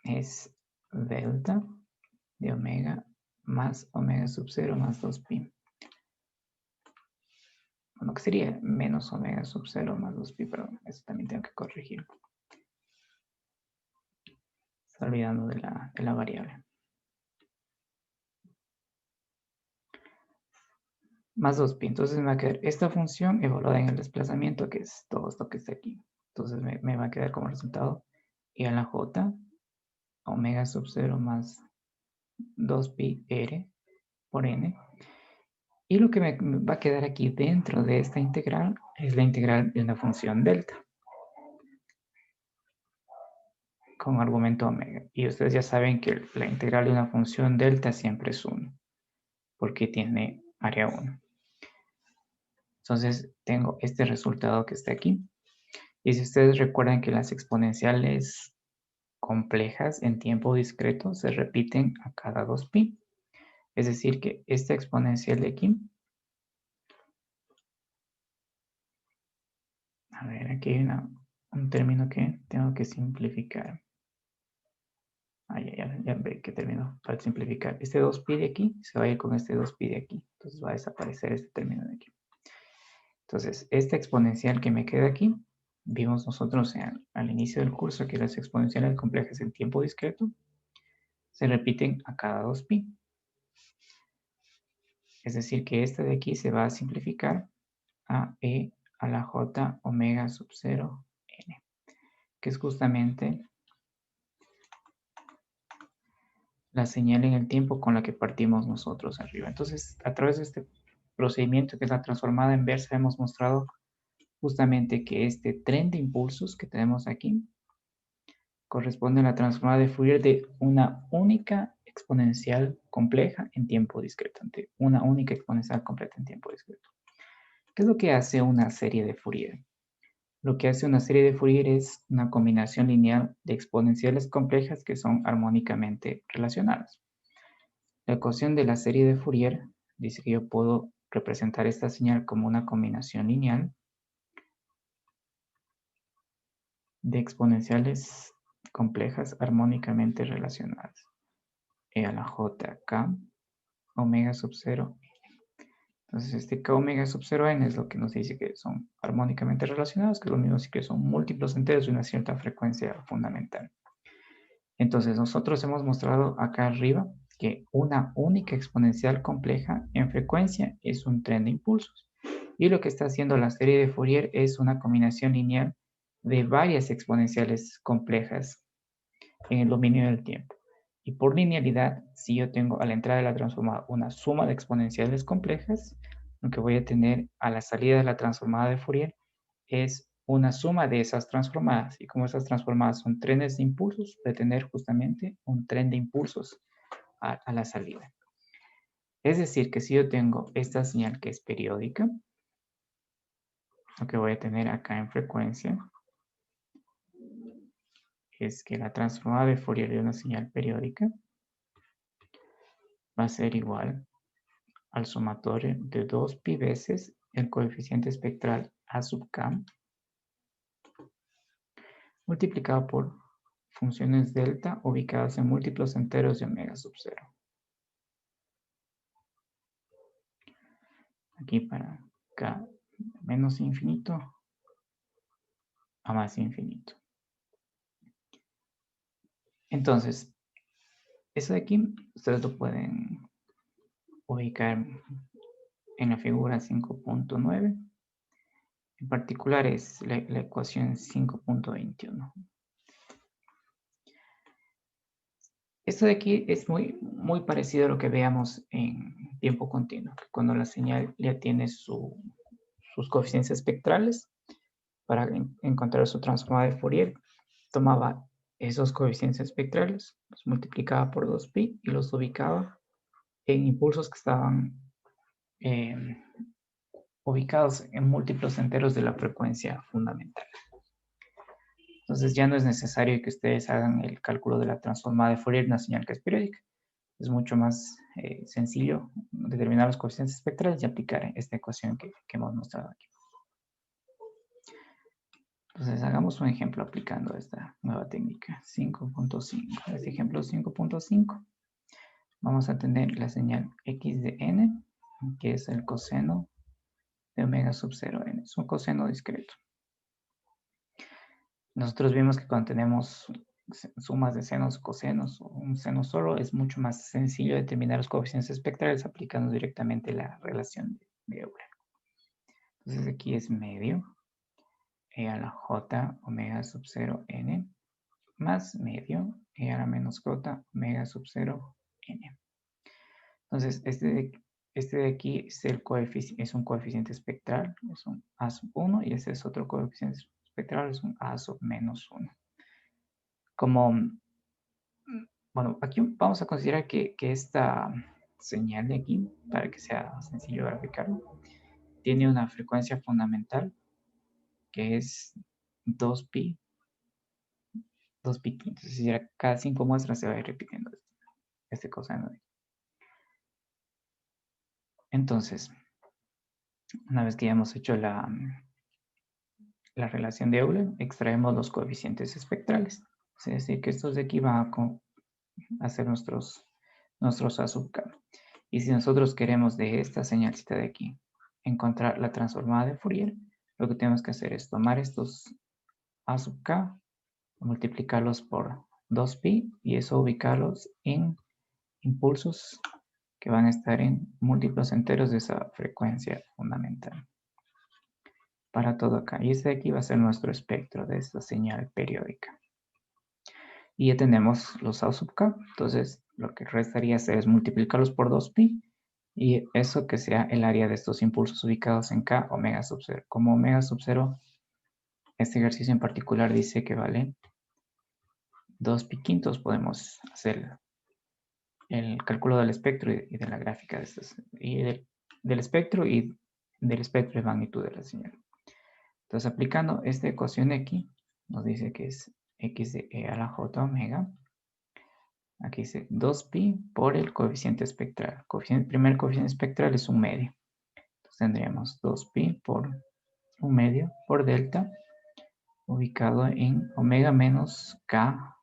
Es delta de omega más omega sub 0 más 2pi. Bueno, que sería menos omega sub 0 más 2pi, perdón, eso también tengo que corregir. Estoy olvidando de la variable. Más 2pi. Entonces me va a quedar esta función evaluada en el desplazamiento, que es todo esto que está aquí. Entonces me va a quedar como resultado e a la j omega sub 0 más 2pi r por n. Y lo que me va a quedar aquí dentro de esta integral es la integral de una función delta con argumento omega. Y ustedes ya saben que la integral de una función delta siempre es 1, porque tiene área 1. Entonces tengo este resultado que está aquí. Y si ustedes recuerdan que las exponenciales complejas en tiempo discreto se repiten a cada 2pi. Es decir, que esta exponencial de aquí, a ver, aquí hay un término que tengo que simplificar. Ya ve que término para simplificar. Este 2pi de aquí se va a ir con este 2pi de aquí. Entonces va a desaparecer este término de aquí. Entonces, esta exponencial que me queda aquí, vimos nosotros al inicio del curso que las exponenciales complejas en tiempo discreto se repiten a cada 2pi. Es decir, que esta de aquí se va a simplificar a e a la j omega sub 0 n, que es justamente la señal en el tiempo con la que partimos nosotros arriba. Entonces, a través de este procedimiento que es la transformada inversa, hemos mostrado justamente que este tren de impulsos que tenemos aquí corresponde a la transformada de Fourier de una única exponencial compleja en tiempo discreto, ante una única exponencial completa en tiempo discreto. ¿Qué es lo que hace una serie de Fourier? Lo que hace una serie de Fourier es una combinación lineal de exponenciales complejas que son armónicamente relacionadas. La ecuación de la serie de Fourier dice que yo puedo representar esta señal como una combinación lineal de exponenciales complejas armónicamente relacionadas. E a la j k omega sub 0. Entonces, este k omega sub 0n es lo que nos dice que son armónicamente relacionados, que es lo mismo que son múltiplos enteros de una cierta frecuencia fundamental. Entonces, nosotros hemos mostrado acá arriba que una única exponencial compleja en frecuencia es un tren de impulsos. Y lo que está haciendo la serie de Fourier es una combinación lineal de varias exponenciales complejas en el dominio del tiempo. Y por linealidad, si yo tengo a la entrada de la transformada una suma de exponenciales complejas, lo que voy a tener a la salida de la transformada de Fourier es una suma de esas transformadas. Y como esas transformadas son trenes de impulsos, voy a tener justamente un tren de impulsos a la salida. Es decir, que si yo tengo esta señal que es periódica, lo que voy a tener acá en frecuencia es que la transformada de Fourier de una señal periódica va a ser igual al sumatorio de 2pi veces el coeficiente espectral A sub k multiplicado por funciones delta ubicadas en múltiplos enteros de omega sub 0. Aquí para k menos infinito a más infinito. Entonces, eso de aquí ustedes lo pueden ubicar en la figura 5.9. En particular es la ecuación 5.21. Esto de aquí es muy parecido a lo que veamos en tiempo continuo, cuando la señal ya tiene sus coeficientes espectrales. Para encontrar su transformada de Fourier, tomaba esos coeficientes espectrales, los multiplicaba por 2pi y los ubicaba en impulsos que estaban ubicados en múltiplos enteros de la frecuencia fundamental. Entonces ya no es necesario que ustedes hagan el cálculo de la transformada de Fourier en una señal que es periódica. Es mucho más sencillo determinar los coeficientes espectrales y aplicar esta ecuación que hemos mostrado aquí. Entonces hagamos un ejemplo aplicando esta nueva técnica 5.5. Este ejemplo 5.5. Vamos a tener la señal x de n, que es el coseno de omega sub 0n. Es un coseno discreto. Nosotros vimos que cuando tenemos sumas de senos, cosenos o un seno solo, es mucho más sencillo determinar los coeficientes espectrales aplicando directamente la relación de Euler. Entonces aquí es medio e a la j omega sub 0 n más medio e a la menos j omega sub 0 n. Entonces este de aquí es un coeficiente espectral, es un a sub 1 y este es otro coeficiente espectral, es un a sub menos 1. Como, bueno, aquí vamos a considerar que esta señal de aquí, para que sea sencillo graficarlo, tiene una frecuencia fundamental que es 2pi, 2pi quintos. Es decir, cada 5 muestras se va a ir repitiendo este coseno. Entonces, una vez que ya hemos hecho la relación de Euler, extraemos los coeficientes espectrales. Es decir, que estos de aquí van a ser nuestros A sub k. Y si nosotros queremos de esta señalcita de aquí encontrar la transformada de Fourier, lo que tenemos que hacer es tomar estos A sub k, multiplicarlos por 2pi y eso ubicarlos en impulsos que van a estar en múltiplos enteros de esa frecuencia fundamental. Para todo acá. Y este de aquí va a ser nuestro espectro de esta señal periódica. Y ya tenemos los A sub k. Entonces, lo que restaría hacer es multiplicarlos por 2pi y eso que sea el área de estos impulsos ubicados en k omega sub 0. Como omega sub 0, este ejercicio en particular dice que vale 2pi quintos, podemos hacer el cálculo del espectro y de la gráfica de estos, y del espectro y del espectro de magnitud de la señal. Entonces, aplicando esta ecuación de aquí, nos dice que es x de e a la j omega. Aquí dice 2pi por el coeficiente espectral. El primer coeficiente espectral es 1/2. Entonces tendríamos 2pi por 1/2 por delta, ubicado en omega menos k,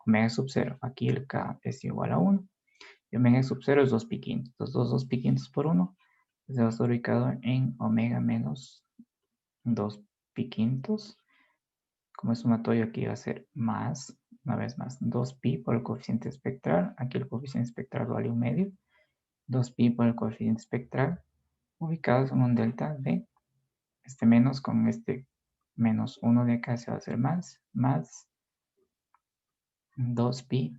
omega sub 0. Aquí el k es igual a 1. Y omega sub 0 es 2pi quintos. Entonces 2pi quintos por 1 se va a estar ubicado en omega menos 2pi quintos. Como es sumatorio, aquí va a ser más, una vez más, 2pi por el coeficiente espectral. Aquí el coeficiente espectral vale 1/2. 2pi por el coeficiente espectral, ubicados en un delta de este menos con este menos 1 de acá se va a hacer más 2pi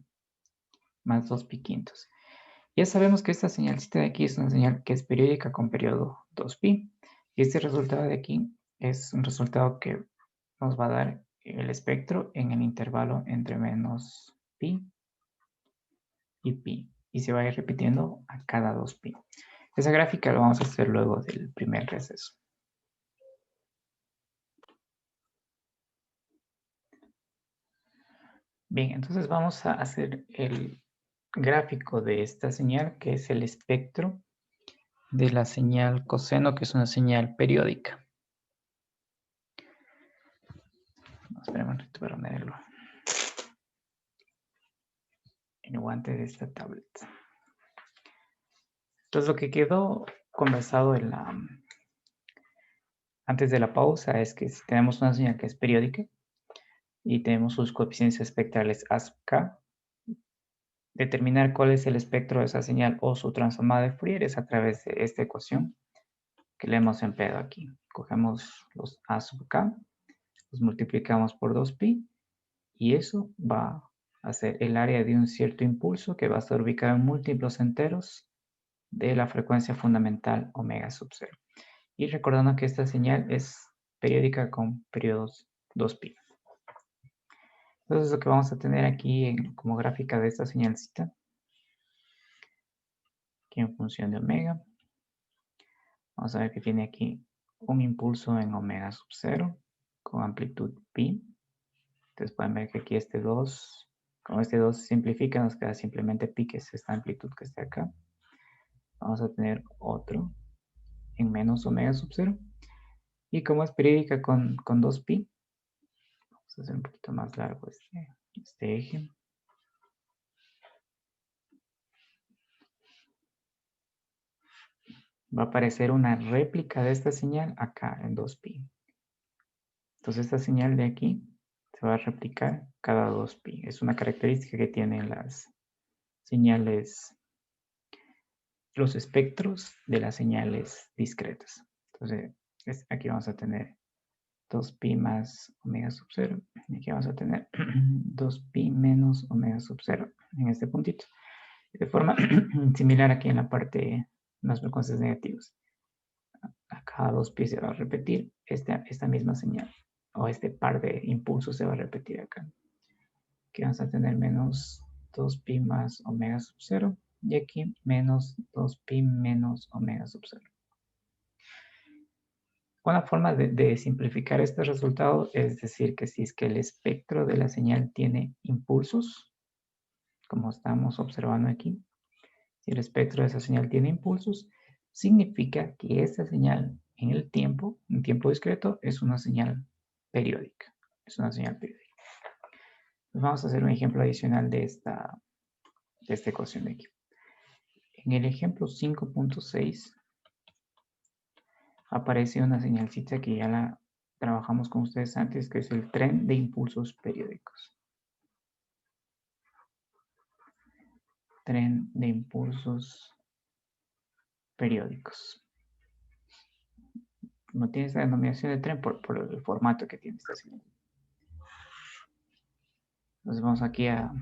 más 2pi quintos. Ya sabemos que esta señalcita de aquí es una señal que es periódica con periodo 2pi. Y este resultado de aquí es un resultado que nos va a dar el espectro en el intervalo entre menos pi y pi. Y se va a ir repitiendo a cada 2pi. Esa gráfica lo vamos a hacer luego del primer receso. Bien, entonces vamos a hacer el gráfico de esta señal, que es el espectro de la señal coseno, que es una señal periódica. Esperemos para ponerlo en el guante de esta tablet. Entonces lo que quedó conversado antes de la pausa es que si tenemos una señal que es periódica y tenemos sus coeficientes espectrales A sub k, determinar cuál es el espectro de esa señal o su transformada de Fourier es a través de esta ecuación que le hemos empleado aquí. Cogemos los A sub k, los multiplicamos por 2pi y eso va a ser el área de un cierto impulso que va a estar ubicado en múltiplos enteros de la frecuencia fundamental omega sub 0. Y recordando que esta señal es periódica con periodos 2pi. Entonces lo que vamos a tener aquí como gráfica de esta señalcita, aquí en función de omega, vamos a ver que tiene aquí un impulso en omega sub 0 con amplitud pi. Entonces pueden ver que aquí este 2, como este 2 se simplifica, nos queda simplemente pi, que es esta amplitud que está acá. Vamos a tener otro en menos omega sub 0. Y como es periódica con 2pi, vamos a hacer un poquito más largo este eje. Va a aparecer una réplica de esta señal acá en 2pi. Entonces esta señal de aquí se va a replicar cada 2pi. Es una característica que tienen las señales, los espectros de las señales discretas. Entonces aquí vamos a tener 2pi más omega sub 0. Y aquí vamos a tener 2pi menos omega sub 0 en este puntito. De forma similar aquí en la parte de las frecuencias negativas. A cada 2pi se va a repetir esta misma señal. O este par de impulsos se va a repetir acá. Aquí vamos a tener menos 2pi más omega sub 0. Y aquí menos 2pi menos omega sub 0. Una forma de simplificar este resultado es decir que si es que el espectro de la señal tiene impulsos, como estamos observando aquí, si el espectro de esa señal tiene impulsos, significa que esta señal en tiempo discreto, es una señal periódica. Es una señal periódica. Pues vamos a hacer un ejemplo adicional de esta ecuación de aquí. En el ejemplo 5.6 aparece una señalcita que ya la trabajamos con ustedes antes, que es el tren de impulsos periódicos. Tren de impulsos periódicos. No tiene esta denominación de tren por el formato que tiene esta señal. Entonces vamos aquí a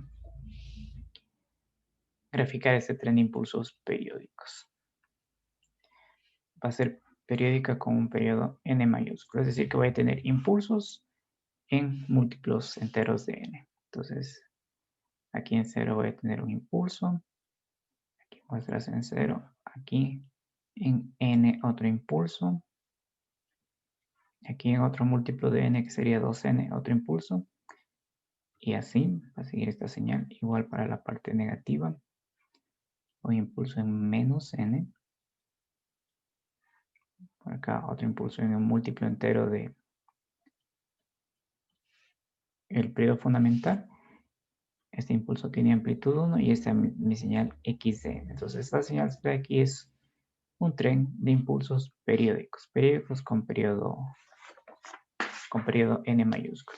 graficar este tren de impulsos periódicos. Va a ser periódica con un periodo n mayúsculo, es decir que voy a tener impulsos en múltiplos enteros de n. Entonces, aquí en 0 voy a tener un impulso, aquí muestras en 0, aquí en n otro impulso, Aquí en otro múltiplo de n, que sería 2n, otro impulso. Y así va a seguir esta señal. Igual para la parte negativa. Un impulso en menos n. Por acá otro impulso en un múltiplo entero de el periodo fundamental. Este impulso tiene amplitud 1 y esta es mi señal XD. Entonces esta señal de aquí es un tren de impulsos periódicos. Periódicos con periodo n mayúsculo.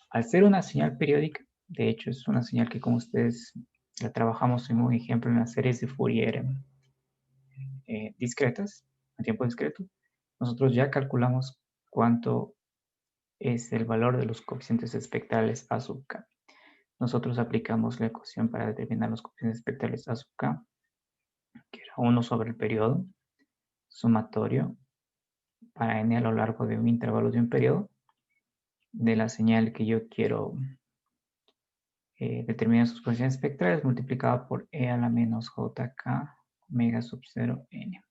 Al ser una señal periódica, de hecho es una señal que como ustedes la trabajamos en un ejemplo en las series de Fourier discretas, a tiempo discreto, nosotros ya calculamos cuánto es el valor de los coeficientes espectrales A sub k. Nosotros aplicamos la ecuación para determinar los coeficientes espectrales A sub k, que era 1 sobre el periodo sumatorio para n a lo largo de un intervalo de un periodo de la señal que yo quiero determinar sus coeficientes espectrales multiplicado por e a la menos jk omega sub 0 n.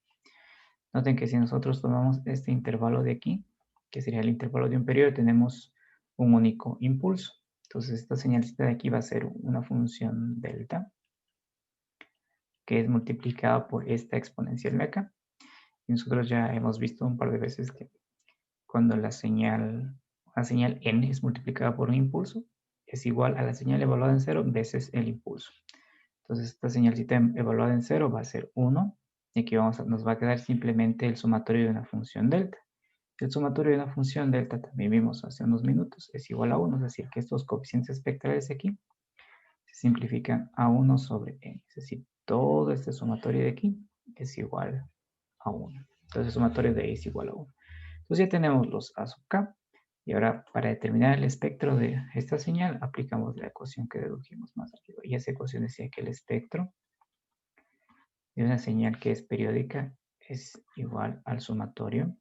Noten que si nosotros tomamos este intervalo de aquí, que sería el intervalo de un periodo, tenemos un único impulso. Entonces esta señalcita de aquí va a ser una función delta, que es multiplicada por esta exponencial de acá. Y nosotros ya hemos visto un par de veces que cuando la señal n es multiplicada por un impulso, es igual a la señal evaluada en 0 veces el impulso. Entonces esta señalcita evaluada en 0 va a ser 1, y aquí nos va a quedar simplemente el sumatorio de una función delta. El sumatorio de una función delta, también vimos hace unos minutos, es igual a 1, es decir, que estos coeficientes espectrales aquí se simplifican a 1 sobre n. Es decir, todo este sumatorio de aquí es igual a 1. Entonces el sumatorio de ahí es igual a 1. Entonces ya tenemos los A sub k. Y ahora para determinar el espectro de esta señal aplicamos la ecuación que dedujimos más arriba. Y esa ecuación decía que el espectro de una señal que es periódica es igual al sumatorio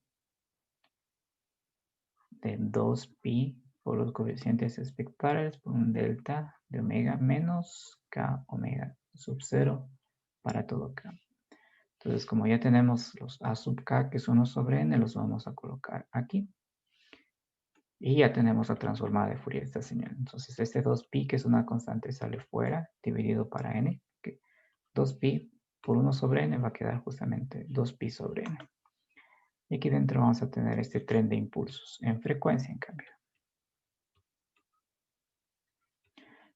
de 2pi por los coeficientes espectrales por un delta de omega menos k omega sub 0 para todo k. Entonces, como ya tenemos los A sub k, que es 1 sobre n, los vamos a colocar aquí. Y ya tenemos la transformada de Fourier de esta señal. Entonces, este 2pi, que es una constante, sale fuera, dividido para n. Que 2pi por 1 sobre n va a quedar justamente 2pi sobre n. Y aquí dentro vamos a tener este tren de impulsos en frecuencia, en cambio.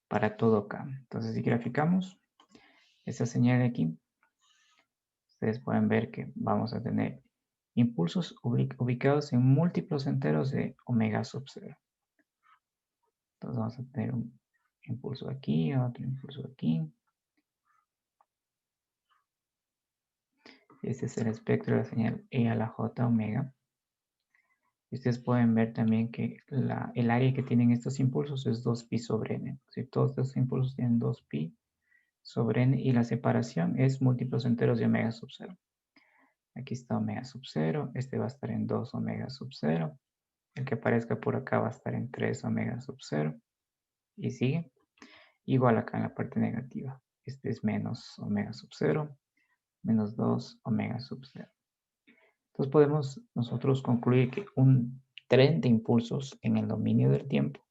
Para todo k. Entonces, si graficamos esta señal de aquí, ustedes pueden ver que vamos a tener impulsos ubicados en múltiplos enteros de omega sub 0. Entonces vamos a tener un impulso aquí, otro impulso aquí. Este es el espectro de la señal e a la j omega. Y ustedes pueden ver también que el área que tienen estos impulsos es 2pi sobre n. Si todos estos impulsos tienen 2pi sobre n y la separación es múltiplos enteros de omega sub 0. Aquí está omega sub 0, este va a estar en 2 omega sub 0. El que aparezca por acá va a estar en 3 omega sub 0. Y sigue. Igual acá en la parte negativa. Este es menos omega sub 0, menos 2 omega sub 0. Entonces podemos nosotros concluir que un tren de impulsos en el dominio del tiempo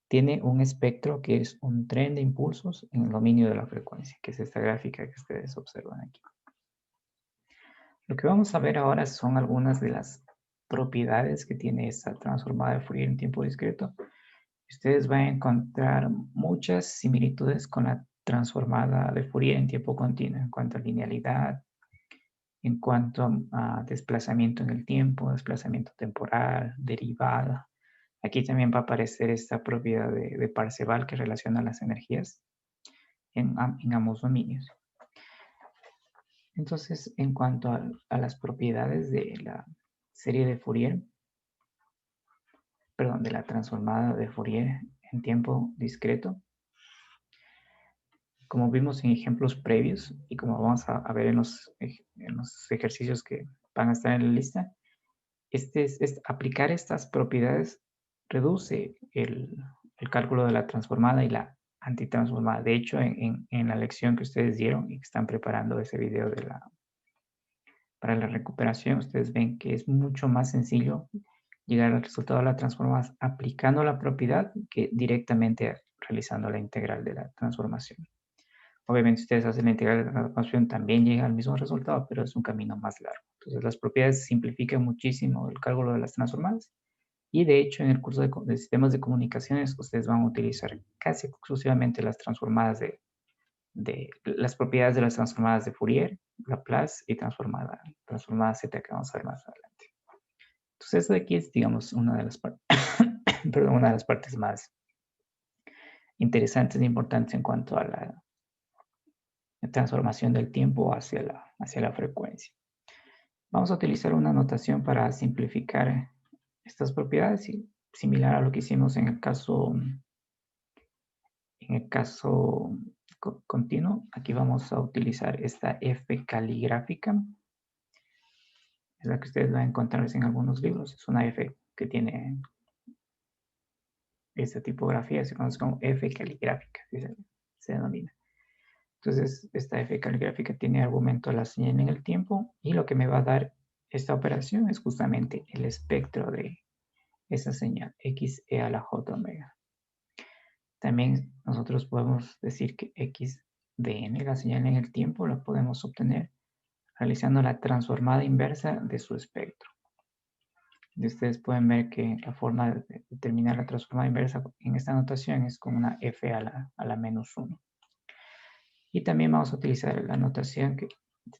tiene un espectro que es un tren de impulsos en el dominio de la frecuencia, que es esta gráfica que ustedes observan aquí. Lo que vamos a ver ahora son algunas de las propiedades que tiene esta transformada de Fourier en tiempo discreto. Ustedes van a encontrar muchas similitudes con la transformada de Fourier en tiempo continuo en cuanto a linealidad, en cuanto a desplazamiento en el tiempo, desplazamiento temporal, derivada. Aquí también va a aparecer esta propiedad de Parseval que relaciona las energías en ambos dominios. Entonces, en cuanto a las propiedades de la serie de Fourier, perdón, de la transformada de Fourier en tiempo discreto, como vimos en ejemplos previos y como vamos a ver en los ejercicios que van a estar en la lista, aplicar estas propiedades reduce el cálculo de la transformada y la antitransformada. De hecho, en la lección que ustedes dieron y que están preparando ese video Para la recuperación, ustedes ven que es mucho más sencillo llegar al resultado de la transformación aplicando la propiedad que directamente realizando la integral de la transformación. Obviamente, si ustedes hacen la integral de la transformación, también llegan al mismo resultado, pero es un camino más largo. Entonces, las propiedades simplifican muchísimo el cálculo de las transformadas. Y de hecho, en el curso de sistemas de comunicaciones, ustedes van a utilizar casi exclusivamente las transformadas de las propiedades de las transformadas de Fourier, Laplace y transformada Z que vamos a ver más adelante. Entonces, esto de aquí es, digamos, una de las partes, perdón, una de las partes más interesantes e importantes en cuanto a la transformación del tiempo hacia la frecuencia. Vamos a utilizar una notación para simplificar estas propiedades y similar a lo que hicimos en el caso continuo. Aquí vamos a utilizar esta F caligráfica. Es la que ustedes van a encontrar en algunos libros. Es una F que tiene esta tipografía, se conoce como F caligráfica, se denomina. Entonces, esta F caligráfica tiene argumento a la señal en el tiempo y lo que me va a dar esta operación es justamente el espectro de esa señal, xe a la j omega. También nosotros podemos decir que x de n, la señal en el tiempo, la podemos obtener realizando la transformada inversa de su espectro. Y ustedes pueden ver que la forma de determinar la transformada inversa en esta notación es con una f a la menos 1. Y también vamos a utilizar la notación que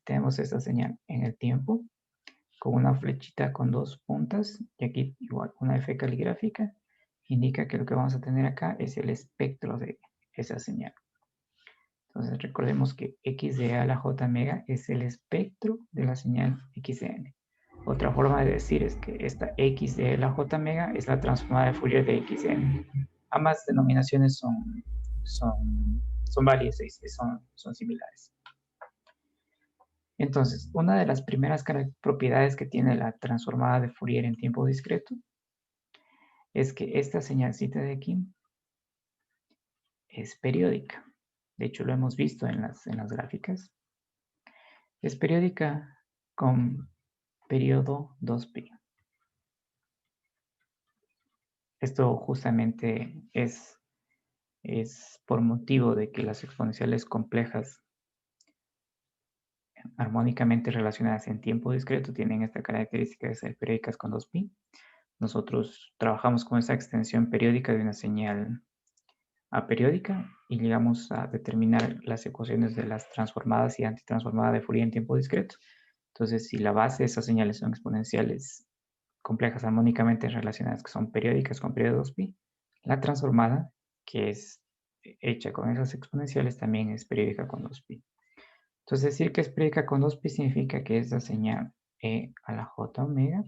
tenemos esta señal en el tiempo con una flechita con dos puntas y aquí igual una f caligráfica indica que lo que vamos a tener acá es el espectro de esa señal. Entonces recordemos que x de a a la j omega es el espectro de la señal x de n. Otra forma de decir es que esta x de a a la j omega es la transformada de Fourier de x de n. Ambas denominaciones son válidas y son similares. Entonces, una de las primeras propiedades que tiene la transformada de Fourier en tiempo discreto es que esta señalcita de aquí es periódica. De hecho, lo hemos visto en las gráficas. Es periódica con periodo 2pi. Esto justamente es por motivo de que las exponenciales complejas armónicamente relacionadas en tiempo discreto tienen esta característica de ser periódicas con 2pi. Nosotros trabajamos con esa extensión periódica de una señal aperiódica y llegamos a determinar las ecuaciones de las transformadas y antitransformadas de Fourier en tiempo discreto. Entonces, si la base de esas señales son exponenciales complejas armónicamente relacionadas que son periódicas con periodo 2pi, la transformada, que es hecha con esas exponenciales, también es periódica con 2pi. Entonces, decir que es periódica con 2pi significa que esta señal e a la j omega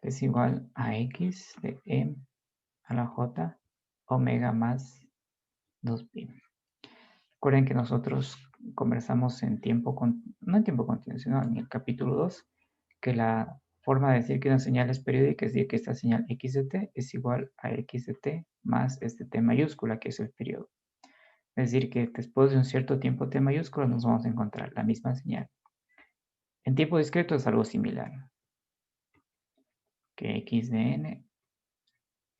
es igual a x de e a la j omega más 2pi. Recuerden que nosotros conversamos en tiempo, no en tiempo continuo, sino en el capítulo 2, que la forma de decir que una señal es periódica es decir que esta señal x de t es igual a x de t más este t mayúscula, que es el periodo. Es decir, que después de un cierto tiempo t mayúscula nos vamos a encontrar la misma señal. En tiempo discreto es algo similar, que x de n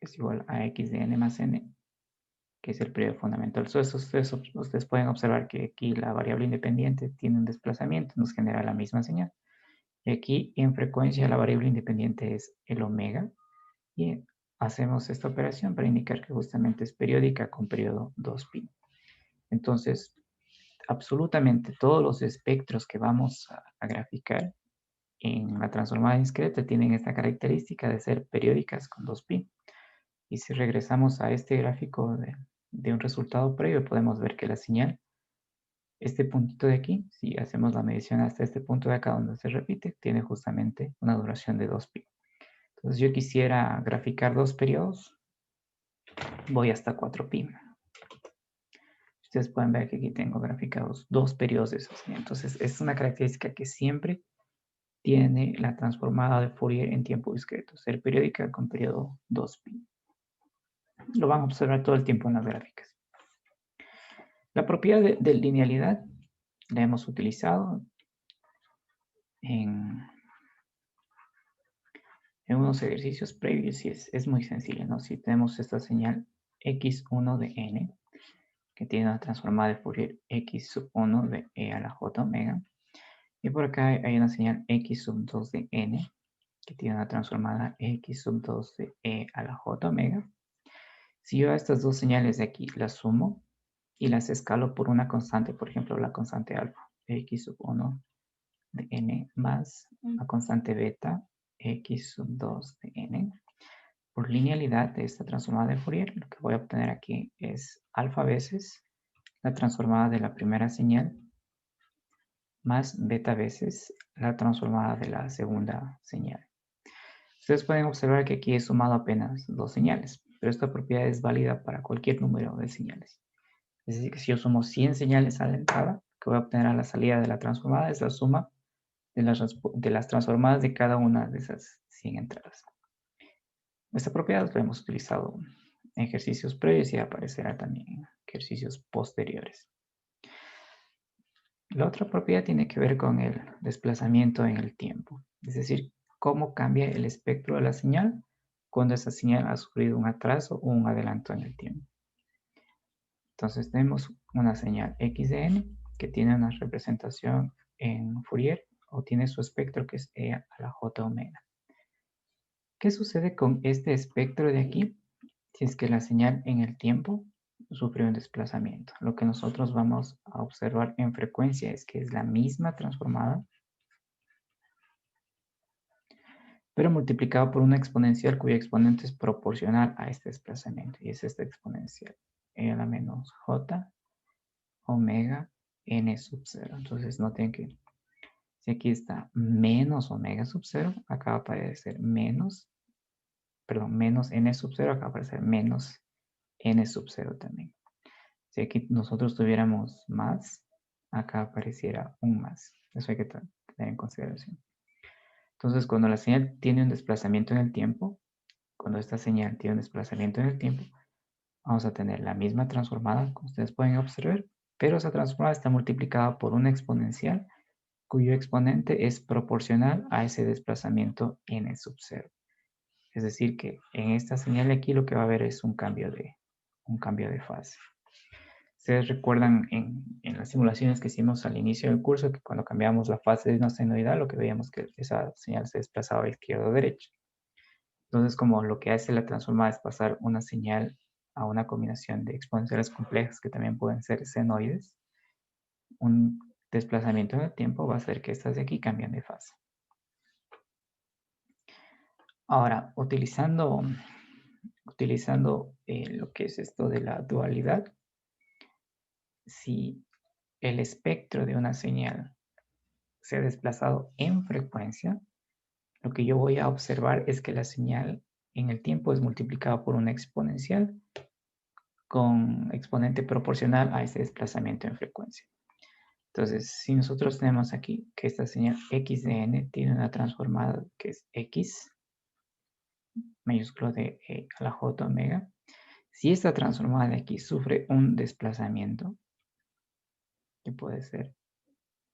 es igual a x de n más n, que es el periodo fundamental. Entonces, ustedes pueden observar que aquí la variable independiente tiene un desplazamiento, nos genera la misma señal. Y aquí en frecuencia la variable independiente es el omega. Y hacemos esta operación para indicar que justamente es periódica con periodo 2pi. Entonces, absolutamente todos los espectros que vamos a graficar en la transformada discreta tienen esta característica de ser periódicas con 2pi. Y si regresamos a este gráfico de un resultado previo, podemos ver que la señal, este puntito de aquí, si hacemos la medición hasta este punto de acá donde se repite, tiene justamente una duración de 2pi. Entonces yo quisiera graficar dos periodos, voy hasta 4pi. Ustedes pueden ver que aquí tengo graficados dos periodos de esa señal. Entonces es una característica que siempre tiene la transformada de Fourier en tiempo discreto, ser periódica con periodo 2pi. Lo van a observar todo el tiempo en las gráficas. La propiedad de linealidad la hemos utilizado. en unos ejercicios previos y es muy sencillo, ¿no? Si tenemos esta señal x1 de n, que tiene una transformada de Fourier x sub 1 de e a la j omega, y por acá hay una señal x sub 2 de n, que tiene una transformada x sub 2 de e a la j omega. Si yo a estas dos señales de aquí las sumo y las escalo por una constante, por ejemplo, la constante alfa, x sub 1 de n más la constante beta, x sub 2 de n. Por linealidad de esta transformada de Fourier, lo que voy a obtener aquí es alfa veces la transformada de la primera señal más beta veces la transformada de la segunda señal. Ustedes pueden observar que aquí he sumado apenas dos señales, pero esta propiedad es válida para cualquier número de señales. Es decir, que si yo sumo 100 señales a la entrada, que voy a obtener a la salida de la transformada es la suma de las transformadas de cada una de esas 100 entradas. Esta propiedad la hemos utilizado en ejercicios previos y aparecerá también en ejercicios posteriores. La otra propiedad tiene que ver con el desplazamiento en el tiempo, es decir, cómo cambia el espectro de la señal cuando esa señal ha sufrido un atraso o un adelanto en el tiempo. Entonces tenemos una señal x de n que tiene una representación en Fourier o tiene su espectro que es e a la j omega. ¿Qué sucede con este espectro de aquí si es que la señal en el tiempo sufre un desplazamiento? Lo que nosotros vamos a observar en frecuencia es que es la misma transformada, pero multiplicado por una exponencial cuyo exponente es proporcional a este desplazamiento, y es esta exponencial, e a la menos j omega n sub 0. Entonces noten que si aquí está menos omega sub 0, acá va a aparecer menos n sub 0, acá va a aparecer menos n sub 0 también. Si aquí nosotros tuviéramos más, acá apareciera un más. Eso hay que tener en consideración. Entonces, cuando la señal tiene un desplazamiento en el tiempo, cuando esta señal tiene un desplazamiento en el tiempo, vamos a tener la misma transformada, como ustedes pueden observar, pero esa transformada está multiplicada por una exponencial cuyo exponente es proporcional a ese desplazamiento n sub 0. Es decir, que en esta señal aquí lo que va a haber es un cambio de fase. Ustedes recuerdan en las simulaciones que hicimos al inicio del curso que cuando cambiamos la fase de una senoidal lo que veíamos que esa señal se desplazaba a izquierda o derecha. Entonces, como lo que hace la transformada es pasar una señal a una combinación de exponenciales complejas que también pueden ser senoides, un desplazamiento en el tiempo va a hacer que estas de aquí cambien de fase. Ahora, utilizando lo que es esto de la dualidad, si el espectro de una señal se ha desplazado en frecuencia, lo que yo voy a observar es que la señal en el tiempo es multiplicada por una exponencial con exponente proporcional a ese desplazamiento en frecuencia. Entonces, si nosotros tenemos aquí que esta señal x de n tiene una transformada que es x, mayúsculo de e a la j omega, si esta transformada de aquí sufre un desplazamiento, que puede ser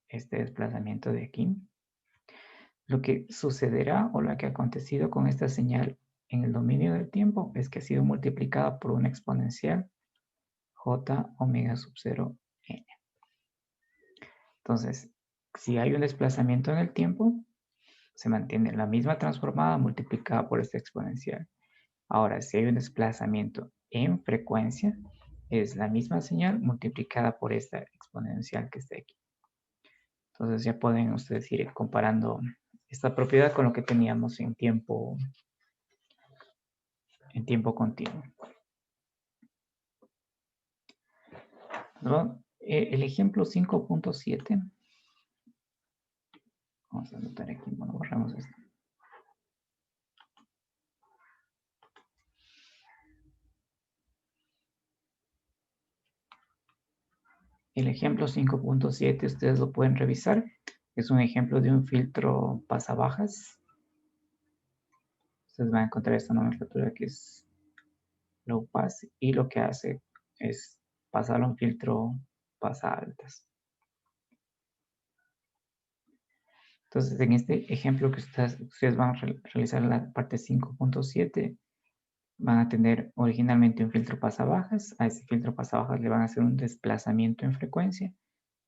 este desplazamiento de aquí, lo que sucederá o lo que ha acontecido con esta señal en el dominio del tiempo es que ha sido multiplicada por una exponencial j omega sub 0 n. Entonces, si hay un desplazamiento en el tiempo, se mantiene la misma transformada multiplicada por esta exponencial. Ahora, si hay un desplazamiento en frecuencia, es la misma señal multiplicada por esta exponencial que está aquí. Entonces ya pueden ustedes ir comparando esta propiedad con lo que teníamos en tiempo continuo. ¿No? El ejemplo 5.7. Vamos a anotar aquí, bueno, borramos esto. El ejemplo 5.7 ustedes lo pueden revisar. Es un ejemplo de un filtro pasabajas. Ustedes van a encontrar esta nomenclatura que es low pass y lo que hace es pasar a un filtro pasa altas. Entonces, en este ejemplo que ustedes van a realizar la parte 5.7, van a tener originalmente un filtro pasabajas. A ese filtro pasabajas le van a hacer un desplazamiento en frecuencia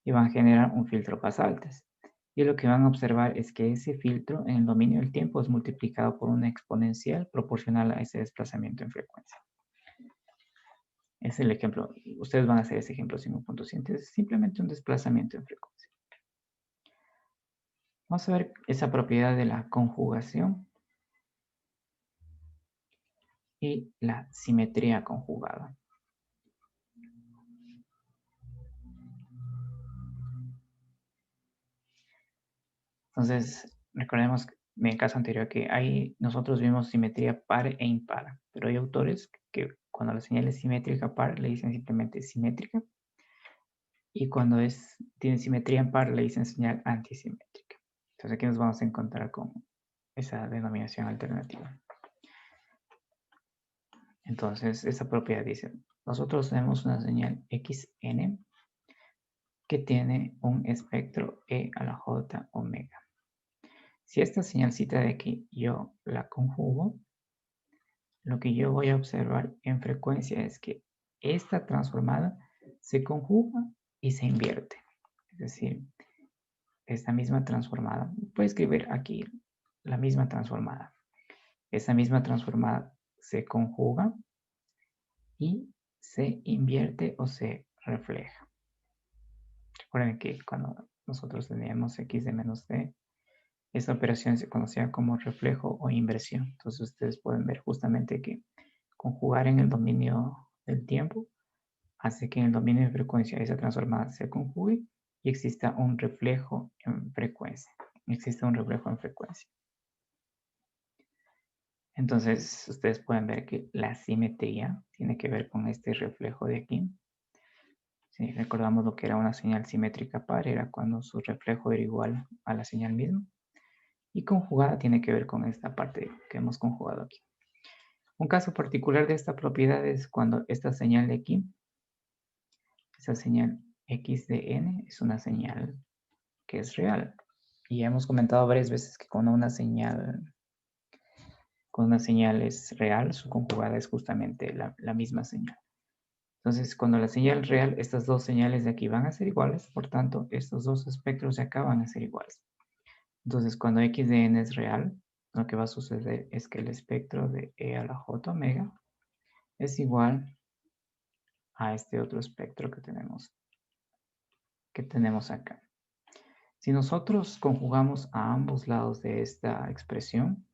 y van a generar un filtro pasaltas. Y lo que van a observar es que ese filtro en el dominio del tiempo es multiplicado por una exponencial proporcional a ese desplazamiento en frecuencia. Es el ejemplo. Ustedes van a hacer ese ejemplo 5.7. Es simplemente un desplazamiento en frecuencia. Vamos a ver esa propiedad de la conjugación y la simetría conjugada. Entonces, recordemos en el caso anterior que ahí nosotros vimos simetría par e impar, pero hay autores que cuando la señal es simétrica par le dicen simplemente simétrica, y cuando tiene simetría en par le dicen señal antisimétrica. Entonces aquí nos vamos a encontrar con esa denominación alternativa. Entonces, esa propiedad dice, nosotros tenemos una señal xn que tiene un espectro e a la j omega. Si esta señalcita de aquí yo la conjugo, lo que yo voy a observar en frecuencia es que esta transformada se conjuga y se invierte. Es decir, esta misma transformada, voy a escribir aquí la misma transformada. Esa misma transformada se conjuga y se invierte o se refleja. Recuerden que cuando nosotros teníamos x de menos d, esta operación se conocía como reflejo o inversión. Entonces ustedes pueden ver justamente que conjugar en el dominio del tiempo hace que en el dominio de frecuencia esa transformada se conjugue y exista un reflejo en frecuencia. Existe un reflejo en frecuencia. Entonces, ustedes pueden ver que la simetría tiene que ver con este reflejo de aquí. Si recordamos lo que era una señal simétrica par, era cuando su reflejo era igual a la señal misma. Y conjugada tiene que ver con esta parte que hemos conjugado aquí. Un caso particular de esta propiedad es cuando esta señal de aquí, esa señal x de n, es una señal que es real. Y hemos comentado varias veces que cuando una señal es real, su conjugada es justamente la misma señal. Entonces, cuando la señal es real, estas dos señales de aquí van a ser iguales, por tanto, estos dos espectros de acá van a ser iguales. Entonces, cuando x de n es real, lo que va a suceder es que el espectro de e a la j omega es igual a este otro espectro que tenemos acá. Si nosotros conjugamos a ambos lados de esta expresión,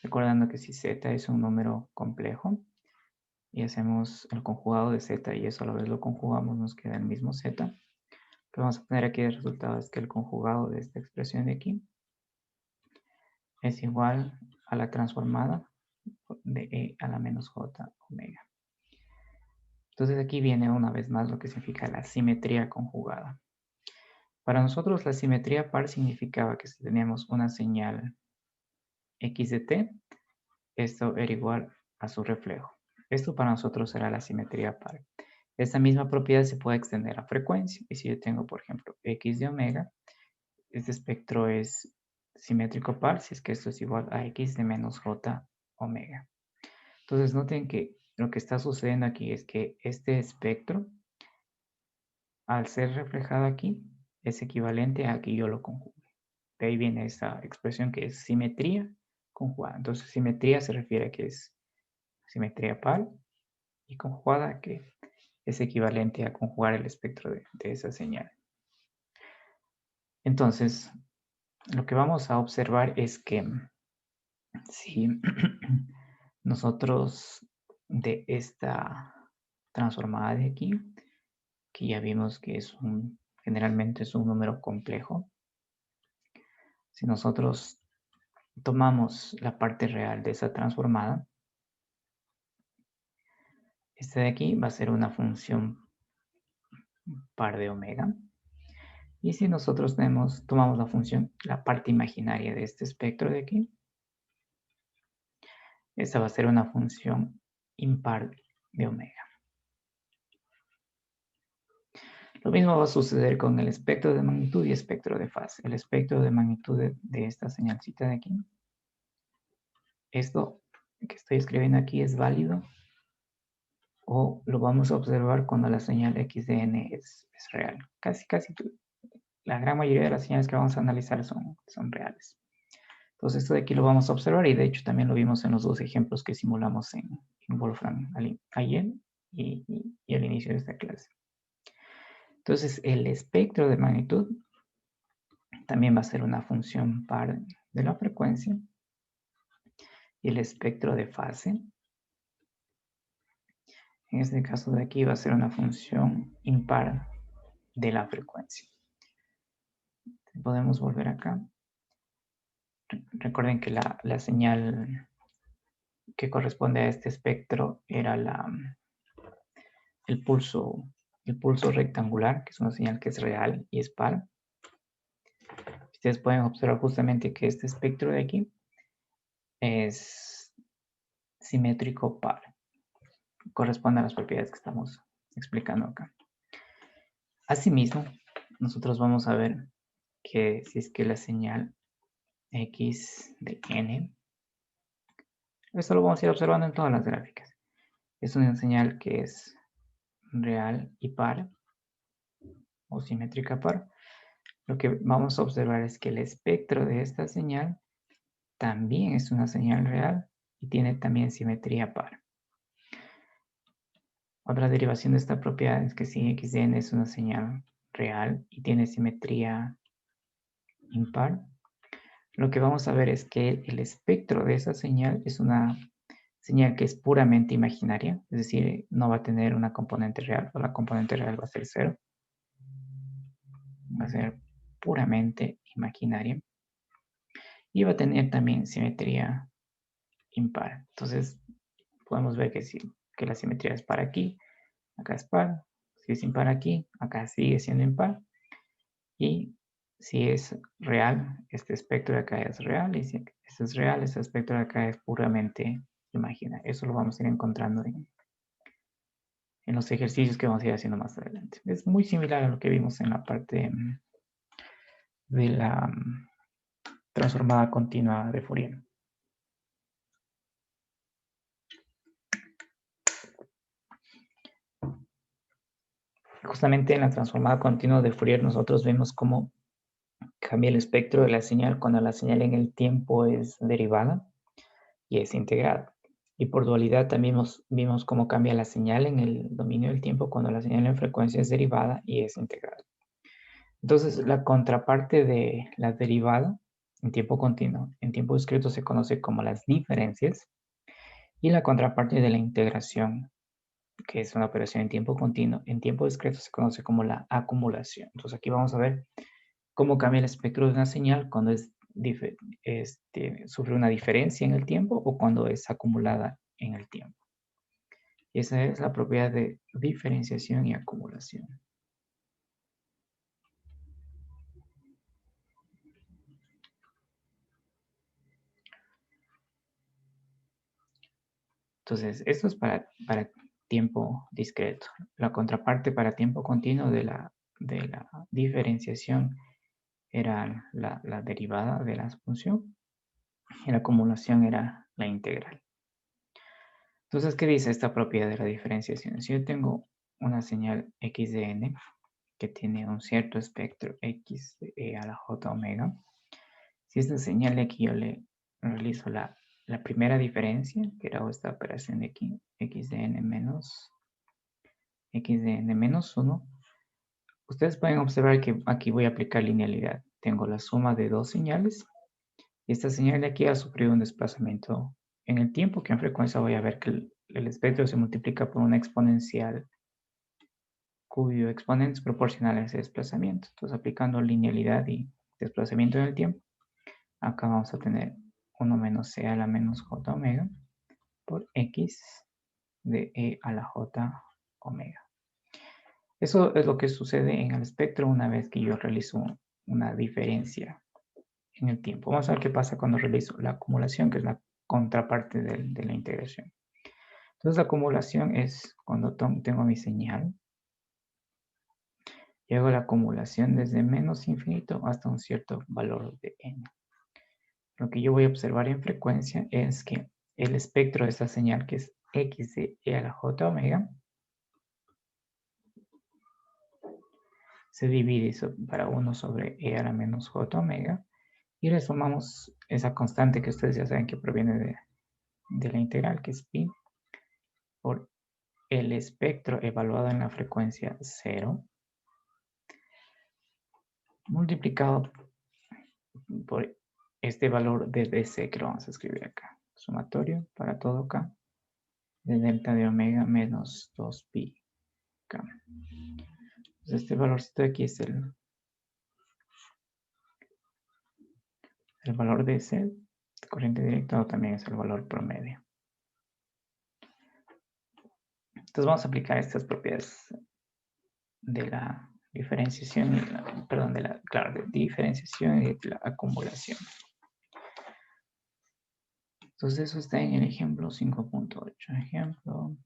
recordando que si z es un número complejo y hacemos el conjugado de z y eso a la vez lo conjugamos, nos queda el mismo z, lo que vamos a tener aquí de resultado es que el conjugado de esta expresión de aquí es igual a la transformada de e a la menos j omega. Entonces aquí viene una vez más lo que significa la simetría conjugada. Para nosotros la simetría par significaba que si teníamos una señal x de t, esto era igual a su reflejo. Esto para nosotros era la simetría par. Esta misma propiedad se puede extender a frecuencia. Y si yo tengo, por ejemplo, x de omega, este espectro es simétrico par si es que esto es igual a x de menos j omega. Entonces noten que lo que está sucediendo aquí es que este espectro, al ser reflejado aquí, es equivalente a que yo lo conjugue. De ahí viene esa expresión que es simetría conjugada. Entonces simetría se refiere a que es simetría par y conjugada que es equivalente a conjugar el espectro de esa señal. Entonces, lo que vamos a observar es que si nosotros de esta transformada de aquí, que ya vimos que generalmente es un número complejo, si nosotros tomamos la parte real de esa transformada, esta de aquí va a ser una función par de omega. Y si nosotros tomamos la parte imaginaria de este espectro de aquí, esta va a ser una función impar de omega. Lo mismo va a suceder con el espectro de magnitud y espectro de fase. El espectro de magnitud de esta señalcita de aquí. Esto que estoy escribiendo aquí es válido o lo vamos a observar cuando la señal x de n es real. Casi la gran mayoría de las señales que vamos a analizar son reales. Entonces esto de aquí lo vamos a observar y de hecho también lo vimos en los dos ejemplos que simulamos en Wolfram ayer y al inicio de esta clase. Entonces el espectro de magnitud también va a ser una función par de la frecuencia y el espectro de fase, en este caso de aquí, va a ser una función impar de la frecuencia. Podemos volver acá. Recuerden que la señal que corresponde a este espectro era el pulso rectangular, que es una señal que es real y es par. Ustedes pueden observar justamente que este espectro de aquí es simétrico par. Corresponde a las propiedades que estamos explicando acá. Asimismo, nosotros vamos a ver que si es que la señal x de n, esto lo vamos a ir observando en todas las gráficas, es una señal que es real y par o simétrica par, lo que vamos a observar es que el espectro de esta señal también es una señal real y tiene también simetría par. Otra derivación de esta propiedad es que si x de n es una señal real y tiene simetría impar, lo que vamos a ver es que el espectro de esa señal es una señal que es puramente imaginaria, es decir, no va a tener una componente real, o la componente real va a ser 0, va a ser puramente imaginaria, y va a tener también simetría impar. Entonces, podemos ver que la simetría es par aquí, acá es par, si es impar aquí, acá sigue siendo impar, y si es real, este espectro de acá es real, y si este es real, este espectro de acá es puramente imaginario. Eso lo vamos a ir encontrando en los ejercicios que vamos a ir haciendo más adelante. Es muy similar a lo que vimos en la parte de la transformada continua de Fourier. Justamente en la transformada continua de Fourier nosotros vemos cómo cambia el espectro de la señal cuando la señal en el tiempo es derivada y es integrada. Y por dualidad también vimos cómo cambia la señal en el dominio del tiempo cuando la señal en frecuencia es derivada y es integrada. Entonces, la contraparte de la derivada en tiempo continuo, en tiempo discreto se conoce como las diferencias, y la contraparte de la integración, que es una operación en tiempo continuo, en tiempo discreto se conoce como la acumulación. Entonces, aquí vamos a ver cómo cambia el espectro de una señal cuando sufre una diferencia en el tiempo o cuando es acumulada en el tiempo. Y esa es la propiedad de diferenciación y acumulación. Entonces, esto es para tiempo discreto. La contraparte para tiempo continuo de la diferenciación era la derivada de la función y la acumulación era la integral. Entonces, ¿qué dice esta propiedad de la diferenciación? Si yo tengo una señal x de n que tiene un cierto espectro x de e a la j omega, si esta señal de aquí yo le realizo la primera diferencia, que era esta operación de aquí, x de n menos 1, ustedes pueden observar que aquí voy a aplicar linealidad. Tengo la suma de dos señales y esta señal de aquí ha sufrido un desplazamiento en el tiempo, que en frecuencia voy a ver que el espectro se multiplica por una exponencial cuyo exponente es proporcional a ese desplazamiento. Entonces, aplicando linealidad y desplazamiento en el tiempo, acá vamos a tener 1 menos c a la menos j omega por x de e a la j omega. Eso es lo que sucede en el espectro una vez que yo realizo una diferencia en el tiempo. Vamos a ver qué pasa cuando realizo la acumulación, que es la contraparte de la integración. Entonces, la acumulación es cuando tengo mi señal y hago la acumulación desde menos infinito hasta un cierto valor de n. Lo que yo voy a observar en frecuencia es que el espectro de esta señal, que es x de e a la j omega, se divide para 1 sobre e a la menos j omega, y le sumamos esa constante que ustedes ya saben que proviene de la integral, que es pi, por el espectro evaluado en la frecuencia 0, multiplicado por este valor de dc que lo vamos a escribir acá. Sumatorio para todo k de delta de omega menos 2pi k. Entonces este valorcito de aquí es el valor de C, corriente directa, o también es el valor promedio. Entonces vamos a aplicar estas propiedades de la diferenciación, de diferenciación y de la acumulación. Entonces eso está en el ejemplo 5.8. Ejemplo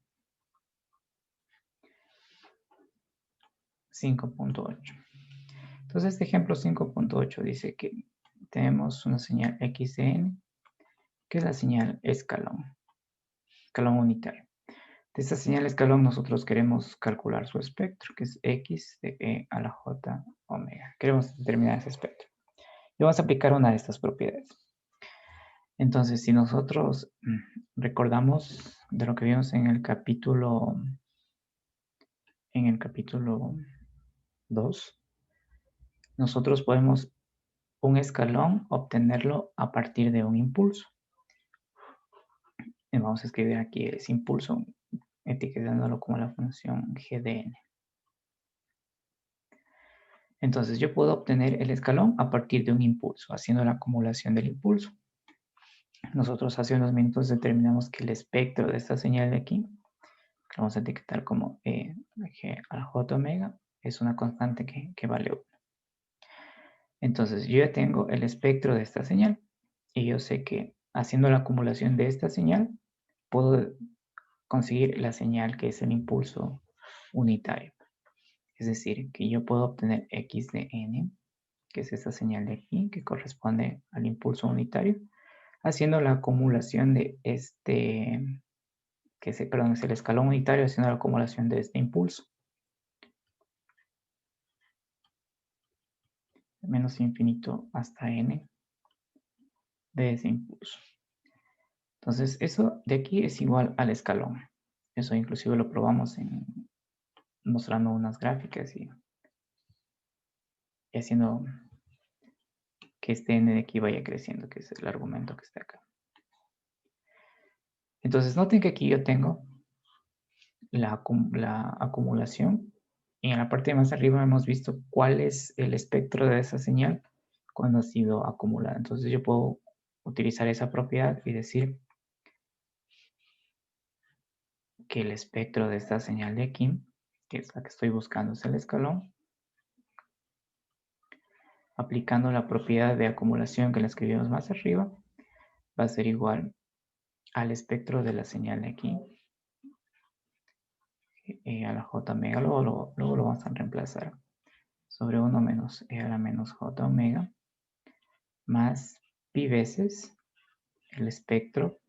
5.8. Entonces este ejemplo 5.8 dice que tenemos una señal x de n, que es la señal escalón unitario. De esta señal escalón nosotros queremos calcular su espectro, que es x de e a la j omega. Queremos determinar ese espectro. Y vamos a aplicar una de estas propiedades. Entonces, si nosotros recordamos de lo que vimos en el capítulo 2, nosotros podemos un escalón obtenerlo a partir de un impulso. Y vamos a escribir aquí ese impulso, etiquetándolo como la función g de n. Entonces yo puedo obtener el escalón a partir de un impulso, haciendo la acumulación del impulso. Nosotros hace unos minutos determinamos que el espectro de esta señal de aquí, que vamos a etiquetar como e g a la j omega, es una constante que vale 1. Entonces yo ya tengo el espectro de esta señal y yo sé que haciendo la acumulación de esta señal puedo conseguir la señal que es el impulso unitario. Es decir, que yo puedo obtener x de n, que es esta señal de aquí, que corresponde al impulso unitario, haciendo la acumulación de este, es el escalón unitario, haciendo la acumulación de este impulso. Menos infinito hasta n de ese impulso. Entonces, eso de aquí es igual al escalón. Eso inclusive lo probamos mostrando unas gráficas y haciendo que este n de aquí vaya creciendo, que es el argumento que está acá. Entonces, noten que aquí yo tengo la acumulación y en la parte de más arriba hemos visto cuál es el espectro de esa señal cuando ha sido acumulada. Entonces, yo puedo utilizar esa propiedad y decir que el espectro de esta señal de aquí, que es la que estoy buscando, es el escalón, aplicando la propiedad de acumulación que la escribimos más arriba, va a ser igual al espectro de la señal de aquí, a la j omega, luego lo vamos a reemplazar sobre 1 menos e a la menos j omega, más pi veces el espectro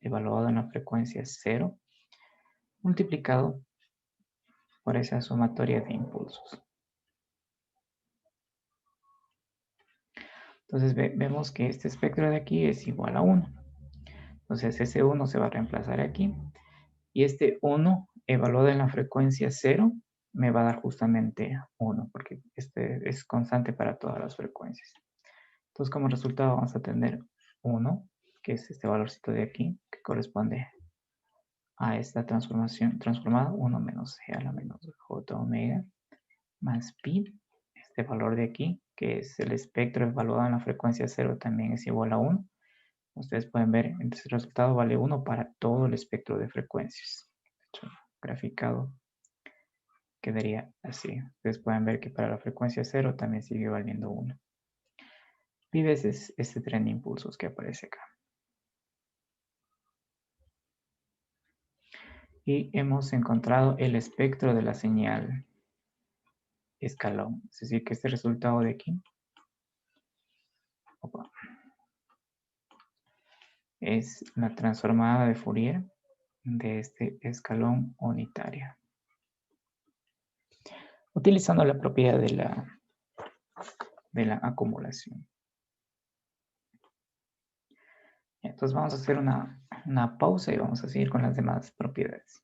evaluado en la frecuencia 0, multiplicado por esa sumatoria de impulsos. Entonces vemos que este espectro de aquí es igual a 1. Entonces ese 1 se va a reemplazar aquí. Y este 1 evaluado en la frecuencia 0 me va a dar justamente 1, porque este es constante para todas las frecuencias. Entonces como resultado vamos a tener 1, que es este valorcito de aquí, que corresponde a esta transformación transformada, 1 menos g a la menos j omega, más pi, este valor de aquí, que es el espectro evaluado en la frecuencia 0, también es igual a 1. Ustedes pueden ver, entonces el resultado vale 1 para todo el espectro de frecuencias. Graficado quedaría así. Ustedes pueden ver que para la frecuencia 0 también sigue valiendo 1. Pi veces este tren de impulsos que aparece acá. Y hemos encontrado el espectro de la señal escalón. Es decir, que este resultado de aquí es la transformada de Fourier de este escalón unitario. Utilizando la propiedad de la acumulación. Entonces vamos a hacer una pausa y vamos a seguir con las demás propiedades.